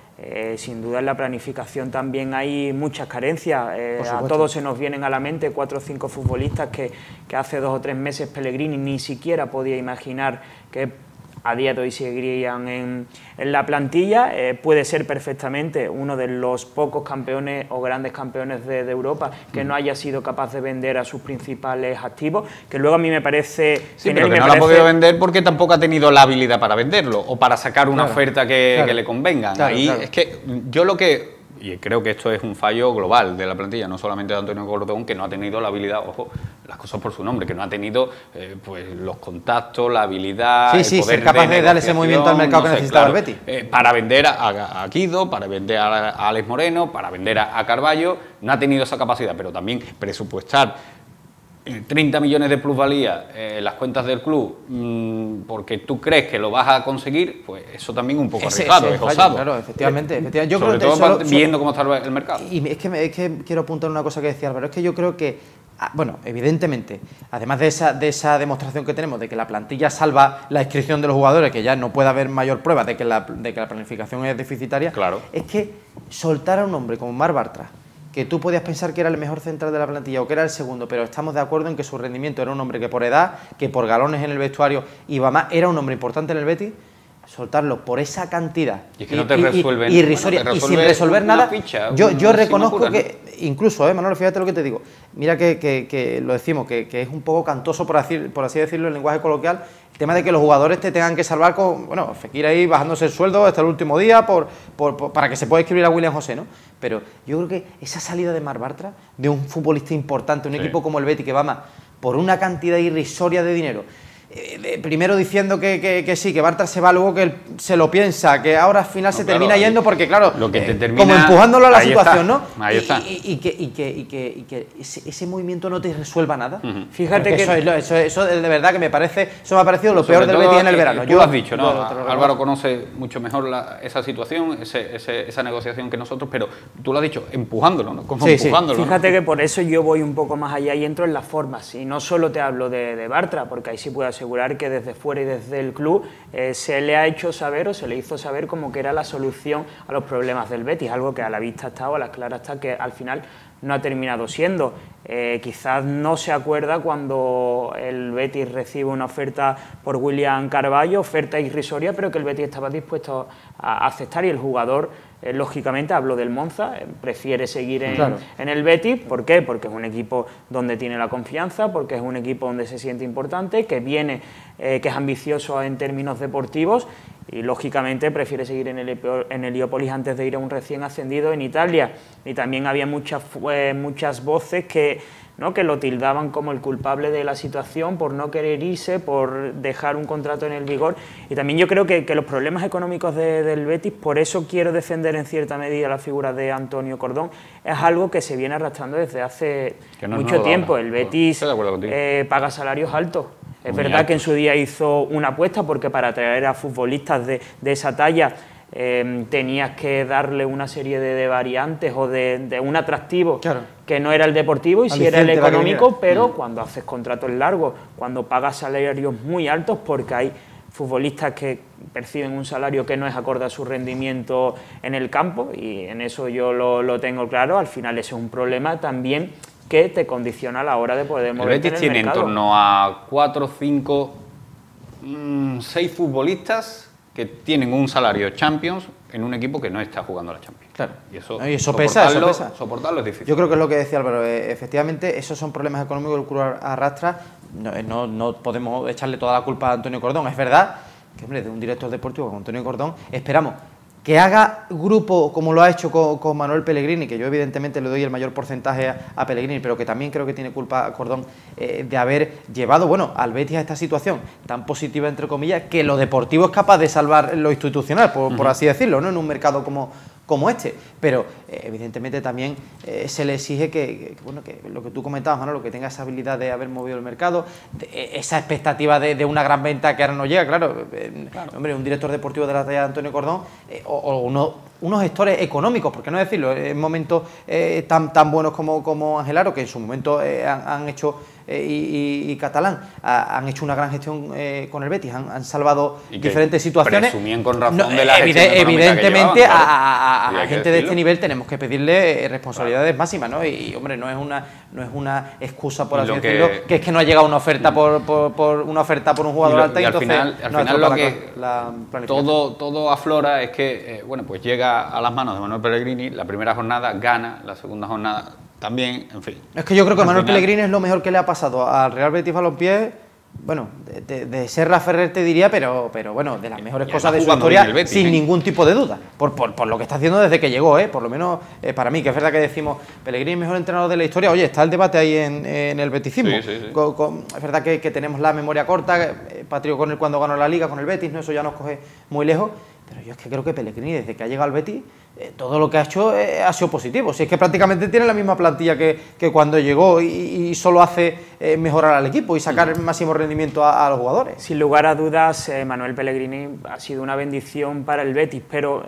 sin duda en la planificación también hay muchas carencias. A todos se nos vienen a la mente 4 o 5 futbolistas que hace 2 o 3 meses Pellegrini ni siquiera podía imaginar que a día de hoy seguirían en la plantilla. Puede ser perfectamente uno de los pocos campeones o grandes campeones de Europa que no haya sido capaz de vender a sus principales activos, que luego a mí me parece... Sí, pero que no lo ha podido vender porque tampoco ha tenido la habilidad para venderlo o para sacar una oferta que le convenga. Ahí es que yo lo que... Y creo que esto es un fallo global de la plantilla, no solamente de Antonio Cordón, que no ha tenido la habilidad, ojo, las cosas por su nombre, que no ha tenido pues los contactos, la habilidad, el poder ser capaz de dar ese movimiento al mercado que necesitaba el Betis. Para vender a Guido, para vender a Alex Moreno, para vender a Carballo, no ha tenido esa capacidad, pero también presupuestar 30 millones de plusvalía en las cuentas del club, porque tú crees que lo vas a conseguir, pues eso también un poco arriesgado, es osado. Claro, efectivamente. Yo sobre creo todo viendo cómo está el mercado. Y es que quiero apuntar una cosa que decía Álvaro, es que yo creo que, bueno, evidentemente, además de esa demostración que tenemos de que la plantilla salva la inscripción de los jugadores, que ya no puede haber mayor prueba de que la planificación es deficitaria, claro, es que soltar a un hombre como Marc Bartra, que tú podías pensar que era el mejor central de la plantilla o que era el segundo, pero estamos de acuerdo en que su rendimiento era un hombre que por edad, que por galones en el vestuario iba más, era un hombre importante en el Betis. soltarlo por esa cantidad y es que no te resuelven, irrisoria, bueno, y sin resolver nada, ficha, yo reconozco cura, que, incluso, Manolo, fíjate lo que te digo, mira que lo decimos, que es un poco cantoso, por así decirlo, en lenguaje coloquial, el tema de que los jugadores te tengan que salvar con, bueno, Fekir ahí bajándose el sueldo hasta el último día para que se pueda escribir a William José, ¿no? Pero yo creo que esa salida de Marc Bartra, de un futbolista importante, un equipo como el Betis, que va más por una cantidad irrisoria de dinero, primero diciendo que sí, que Bartra se va, luego que él se lo piensa, que ahora al final se termina yendo porque, claro, lo que te termina, como empujándolo a la situación, está, ¿no? Ahí está. Y que ese movimiento no te resuelva nada. Fíjate que eso de verdad que me ha parecido lo peor del Betis en el verano. Tú lo has dicho, ¿no? Álvaro conoce mucho mejor esa situación, esa negociación que nosotros, pero tú lo has dicho, empujándolo, ¿no? Como empujándolo. Fíjate, ¿no? que por eso yo voy un poco más allá y entro en las formas. Y no solo te hablo de Bartra, porque ahí sí puedo asegurar que desde fuera y desde el club se le ha hecho saber o se le hizo saber como que era la solución a los problemas del Betis, algo que a la vista está o a las claras está que al final no ha terminado siendo. Quizás no se acuerda cuando el Betis recibe una oferta por William Carballo, oferta irrisoria, pero que el Betis estaba dispuesto a aceptar y el jugador, lógicamente, hablo del Monza, prefiere seguir en el Betis. ¿Por qué? Porque es un equipo donde tiene la confianza, porque es un equipo donde se siente importante, que viene, que es ambicioso en términos deportivos y lógicamente prefiere seguir en el Heliópolis antes de ir a un recién ascendido en Italia. Y también había muchas voces que lo tildaban como el culpable de la situación por no querer irse, por dejar un contrato en el vigor. Y también yo creo que los problemas económicos del Betis, por eso quiero defender en cierta medida la figura de Antonio Cordón, es algo que se viene arrastrando desde hace mucho tiempo. El Betis paga salarios altos. Es verdad que en su día hizo una apuesta porque para atraer a futbolistas de esa talla tenías que darle una serie de variantes o de un atractivo que no era el deportivo y sí era el económico, pero cuando haces contratos largos, cuando pagas salarios muy altos, porque hay futbolistas que perciben un salario que no es acorde a su rendimiento en el campo, y en eso yo lo tengo claro, al final ese es un problema también que te condiciona a la hora de poder moverte en el mercado. El Betis tiene en torno a 4, 5, 6 futbolistas que tienen un salario Champions en un equipo que no está jugando la Champions. Claro. Y eso pesa. Soportarlo es difícil. Yo creo que es lo que decía Álvaro. Efectivamente, esos son problemas económicos que el club arrastra. No podemos echarle toda la culpa a Antonio Cordón. Es verdad que, hombre, de un director deportivo como Antonio Cordón, esperamos que haga grupo como lo ha hecho con Manuel Pellegrini, que yo evidentemente le doy el mayor porcentaje a Pellegrini, pero que también creo que tiene culpa a Cordón de haber llevado al Betis a esta situación tan positiva, entre comillas, que lo deportivo es capaz de salvar lo institucional, por así decirlo, ¿no? En un mercado como este, pero evidentemente también se le exige que lo que tú comentabas, Manolo, que tenga esa habilidad de haber movido el mercado, esa expectativa de una gran venta que ahora no llega, claro. Hombre, un director deportivo de la talla de Antonio Cordón unos gestores económicos, por qué no decirlo, en momentos tan buenos como Ángel Aro, que en su momento han hecho, y Catalán, han hecho una gran gestión con el Betis, han salvado diferentes situaciones. Presumían con razón de la gestión evidentemente, que llevaban, a gente de este nivel tenemos que pedirle responsabilidades máximas, ¿no? Y hombre, no es una excusa, por así decirlo, que es que no ha llegado una oferta por un jugador alta y entonces al final lo que todo aflora es que pues llega a las manos de Manuel Pellegrini, la primera jornada gana, la segunda jornada también, en fin. Es que yo creo que Manuel Pellegrini es lo mejor que le ha pasado al Real Betis Balompié. Bueno, de Serra Ferrer te diría, pero bueno, de las mejores cosas de su historia, Betis, sin ningún tipo de duda, por lo que está haciendo desde que llegó, por lo menos para mí, que es verdad que decimos Pellegrini mejor entrenador de la historia. Oye, está el debate ahí en el beticismo. Sí. Es verdad que tenemos la memoria corta, Patrio con él cuando ganó la Liga con el Betis, ¿no? Eso ya nos coge muy lejos, pero yo es que creo que Pellegrini, desde que ha llegado al Betis, todo lo que ha hecho ha sido positivo. Si es que prácticamente tiene la misma plantilla que cuando llegó y solo hace mejorar al equipo y sacar el máximo rendimiento a los jugadores. Sin lugar a dudas, Manuel Pellegrini ha sido una bendición para el Betis, pero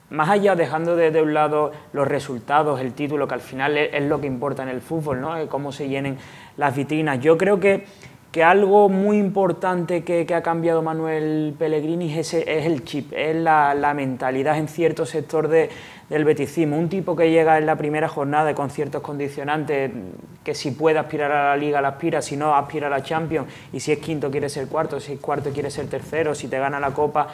más allá, dejando de un lado los resultados, el título, que al final es lo que importa en el fútbol, ¿no? Cómo se llenen las vitrinas. Yo creo que algo muy importante que ha cambiado Manuel Pellegrini es el chip, es la mentalidad en cierto sector del beticismo. Un tipo que llega en la primera jornada con ciertos condicionantes, que si puede aspirar a la Liga la aspira, si no aspira a la Champions, y si es quinto quiere ser cuarto, si es cuarto quiere ser tercero, si te gana la Copa,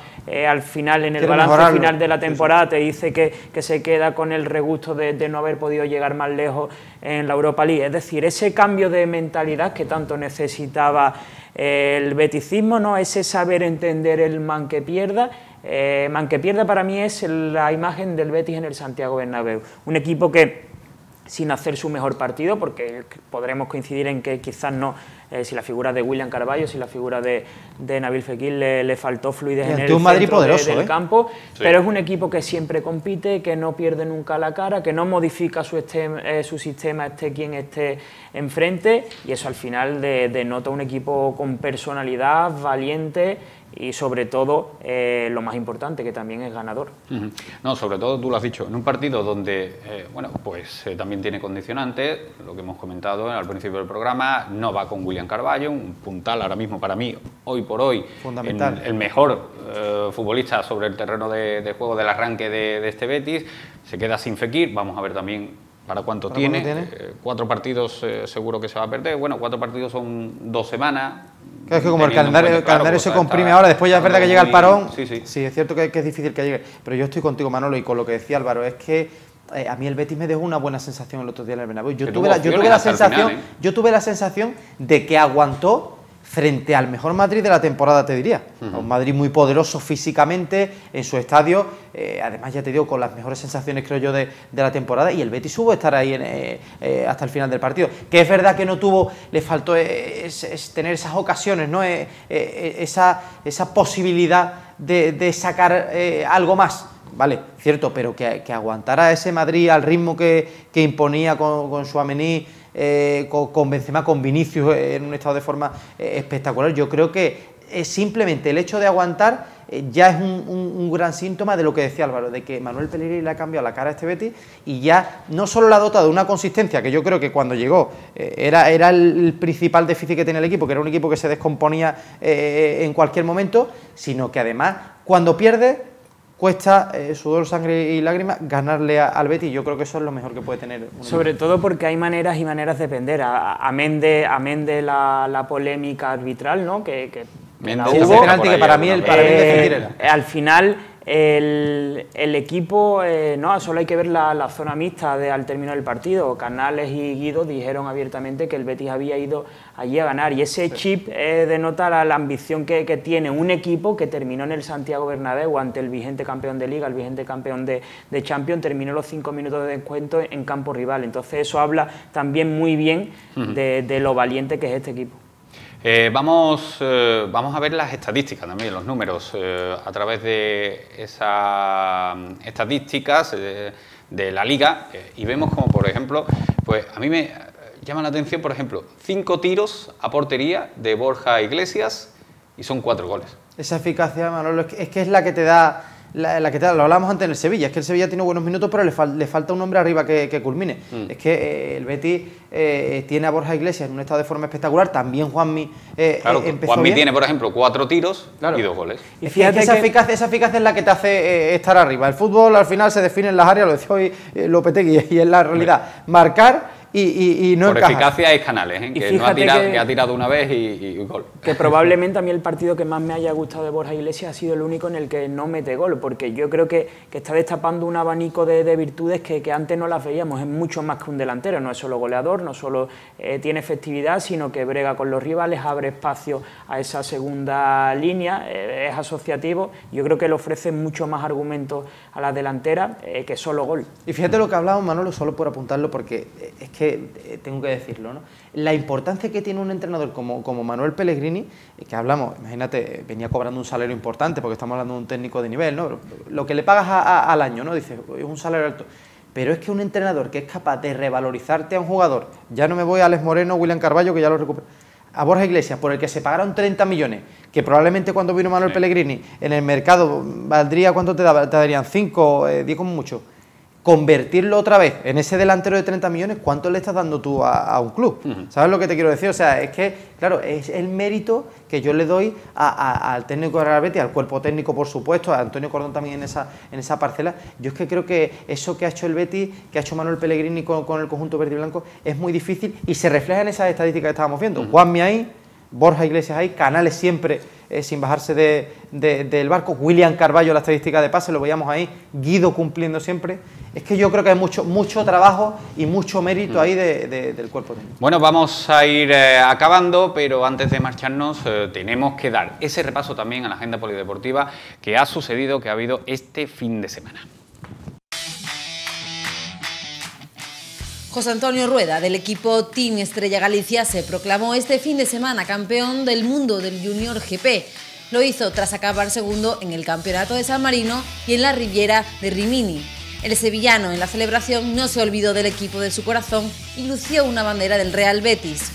al final, en el balance final de la temporada, te dice que se queda con el regusto de no haber podido llegar más lejos en la Europa League. Es decir, ese cambio de mentalidad que tanto necesitaba el beticismo, ¿no? Ese saber entender el man que pierda. Man que pierda para mí es la imagen del Betis en el Santiago Bernabéu. Un equipo que, sin hacer su mejor partido, porque podremos coincidir en que quizás no, si la figura de William Carballo, si la figura de Nabil Fekir le faltó fluidez en el centro del campo, sí. Pero es un equipo que siempre compite, que no pierde nunca la cara, que no modifica su sistema, esté quien esté enfrente, y eso al final denota un equipo con personalidad, valiente, y sobre todo, lo más importante, que también es ganador. No, sobre todo tú lo has dicho, en un partido donde, bueno, pues también tiene condicionantes, lo que hemos comentado al principio del programa, no va con William Carballo, un puntal ahora mismo para mí, hoy por hoy, fundamental, el mejor futbolista sobre el terreno de juego del arranque de este Betis, se queda sin Fekir, vamos a ver también para cuánto tiene. 4 partidos seguro que se va a perder, bueno, 4 partidos son 2 semanas. Claro, es que como el calendario se comprime ahora, después ya es verdad que llega el parón, sí, es cierto que es difícil que llegue, pero yo estoy contigo, Manolo, y con lo que decía Álvaro, es que a mí el Betis me dejó una buena sensación el otro día en el Bernabéu. Yo tuve la sensación de que aguantó frente al mejor Madrid de la temporada, te diría. Un Madrid muy poderoso físicamente, en su estadio, además ya te digo, con las mejores sensaciones, creo yo, de la temporada, y el Betis supo estar ahí hasta el final del partido. Que es verdad que no tuvo, le faltó tener esas ocasiones, ¿no? Esa posibilidad de sacar algo más. Vale, cierto, pero que aguantara ese Madrid al ritmo que imponía con Tchouaméni, con Benzema, con Vinicius en un estado de forma espectacular. Yo creo que simplemente el hecho de aguantar ya es un gran síntoma de lo que decía Álvaro, de que Manuel Pellegrini le ha cambiado la cara a este Betis y ya no solo le ha dotado de una consistencia, que yo creo que cuando llegó era el principal déficit que tenía el equipo, que era un equipo que se descomponía en cualquier momento, sino que además, cuando pierde, cuesta sudor, sangre y lágrimas ganarle al Betis. Yo creo que eso es lo mejor que puede tener un sobre equipo. Todo porque hay maneras y maneras de vender, amén de la polémica arbitral, ¿no? Que hubo, penalti que para mí era. Al final el equipo, no, solo hay que ver la zona mixta al término del partido. Canales y Guido dijeron abiertamente que el Betis había ido allí a ganar, y ese chip denota la ambición que tiene un equipo que terminó en el Santiago Bernabéu ante el vigente campeón de Liga, el vigente campeón de Champions, terminó los 5 minutos de descuento en campo rival. Entonces eso habla también muy bien de lo valiente que es este equipo. Vamos a ver las estadísticas también, los números, a través de esas estadísticas de la Liga, y vemos como, por ejemplo, pues a mí me llama la atención, por ejemplo, 5 tiros a portería de Borja Iglesias y son 4 goles. Esa eficacia, Manolo, es que es la que te da... lo hablamos antes en el Sevilla, es que el Sevilla tiene buenos minutos, pero le falta un hombre arriba que culmine. Es que el Betis tiene a Borja Iglesias en un estado de forma espectacular, también Juanmi empezó Juanmi bien. Tiene, por ejemplo, 4 tiros y 2 goles. Y fíjate esa eficacia es la que te hace estar arriba. El fútbol al final se define en las áreas, lo decía hoy Lopetegui, y es la realidad. Marcar y no por encaja. Eficacia es Canales, que no ha tirado, que ha tirado una vez y gol. Que probablemente a mí el partido que más me haya gustado de Borja Iglesias ha sido el único en el que no mete gol, porque yo creo que está destapando un abanico de virtudes que antes no las veíamos. Es mucho más que un delantero, no es solo goleador, no solo tiene efectividad, sino que brega con los rivales, abre espacio a esa segunda línea, es asociativo. Yo creo que le ofrece mucho más argumentos a la delantera que solo gol. Y fíjate lo que hablábamos, Manolo, solo por apuntarlo, porque es que tengo que decirlo, ¿no? La importancia que tiene un entrenador como Manuel Pellegrini, que hablamos, imagínate, venía cobrando un salario importante, porque estamos hablando de un técnico de nivel, ¿no? Lo que le pagas al año, ¿no? Dices, es un salario alto. Pero es que un entrenador que es capaz de revalorizarte a un jugador, ya no me voy a Alex Moreno, William Carballo, que ya lo recupero, a Borja Iglesias, por el que se pagaron 30 millones, que probablemente cuando vino Manuel Pellegrini en el mercado valdría, ¿cuánto te darían? 5, 10 como mucho. convertirlo otra vez en ese delantero de 30 millones, ¿cuánto le estás dando tú a un club? ¿Sabes lo que te quiero decir? O sea, es que, claro, es el mérito que yo le doy al técnico de Real Betis, al cuerpo técnico, por supuesto, a Antonio Cordón también en esa parcela. Yo es que creo que eso que ha hecho el Betis, que ha hecho Manuel Pellegrini con el conjunto verde y blanco, es muy difícil y se refleja en esas estadísticas que estábamos viendo. Juanmi ahí, Borja Iglesias ahí, Canales siempre sin bajarse del barco, William Carballo la estadística de pase, lo veíamos ahí, Guido cumpliendo siempre. Es que yo creo que hay mucho trabajo y mucho mérito ahí del cuerpo técnico. Bueno, vamos a ir acabando, pero antes de marcharnos tenemos que dar ese repaso también a la agenda polideportiva que ha sucedido, que ha habido este fin de semana. José Antonio Rueda, del equipo Team Estrella Galicia, se proclamó este fin de semana campeón del mundo del Junior GP. Lo hizo tras acabar segundo en el Campeonato de San Marino y en la Riviera de Rimini. El sevillano en la celebración no se olvidó del equipo de su corazón y lució una bandera del Real Betis.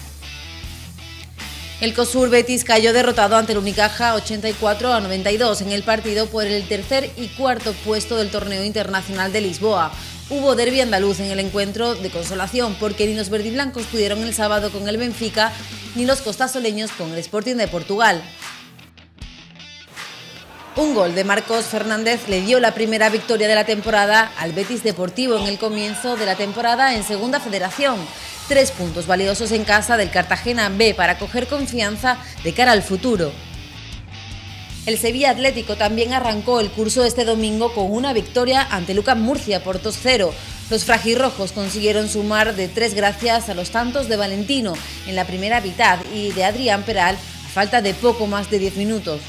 El COSUR Betis cayó derrotado ante el Unicaja 84-92 en el partido por el tercer y cuarto puesto del torneo internacional de Lisboa. Hubo derbi andaluz en el encuentro de consolación porque ni los verdiblancos pudieron el sábado con el Benfica ni los costasoleños con el Sporting de Portugal. Un gol de Marcos Fernández le dio la primera victoria de la temporada al Betis Deportivo en el comienzo de la temporada en Segunda Federación. 3 puntos valiosos en casa del Cartagena B para coger confianza de cara al futuro. El Sevilla Atlético también arrancó el curso este domingo con una victoria ante Lucas Murcia por 2-0. Los frajirrojos consiguieron sumar de 3 gracias a los tantos de Valentino en la primera mitad y de Adrián Peral a falta de poco más de 10 minutos.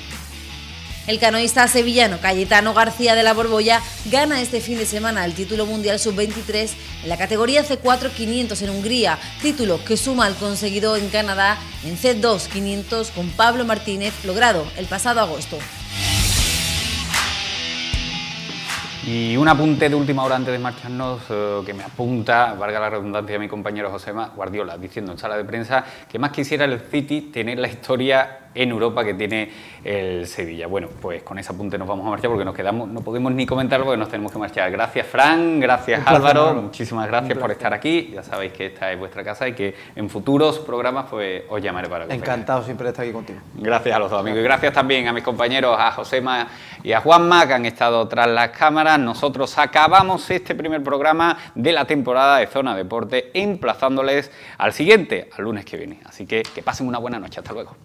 El canoísta sevillano Cayetano García de la Borbolla gana este fin de semana el título mundial sub-23 en la categoría C4 500 en Hungría, título que suma al conseguido en Canadá en C2 500 con Pablo Martínez, logrado el pasado agosto. Y un apunte de última hora antes de marcharnos que me apunta, valga la redundancia, mi compañero Josema Guardiola, diciendo en sala de prensa que más quisiera el City tener la historia en Europa que tiene el Sevilla. Bueno, pues con ese apunte nos vamos a marchar porque nos quedamos, no podemos ni comentarlo porque nos tenemos que marchar. Gracias, Fran, gracias, Álvaro, muchísimas gracias por estar aquí. Ya sabéis que esta es vuestra casa y que en futuros programas pues os llamaré para que encantado siempre de estar aquí contigo. Gracias a los dos amigos y gracias también a mis compañeros, a Josema y a Juanma, que han estado tras las cámaras. Nosotros acabamos este primer programa de la temporada de Zona Deporte, emplazándoles al siguiente, al lunes que viene. Así que pasen una buena noche. Hasta luego.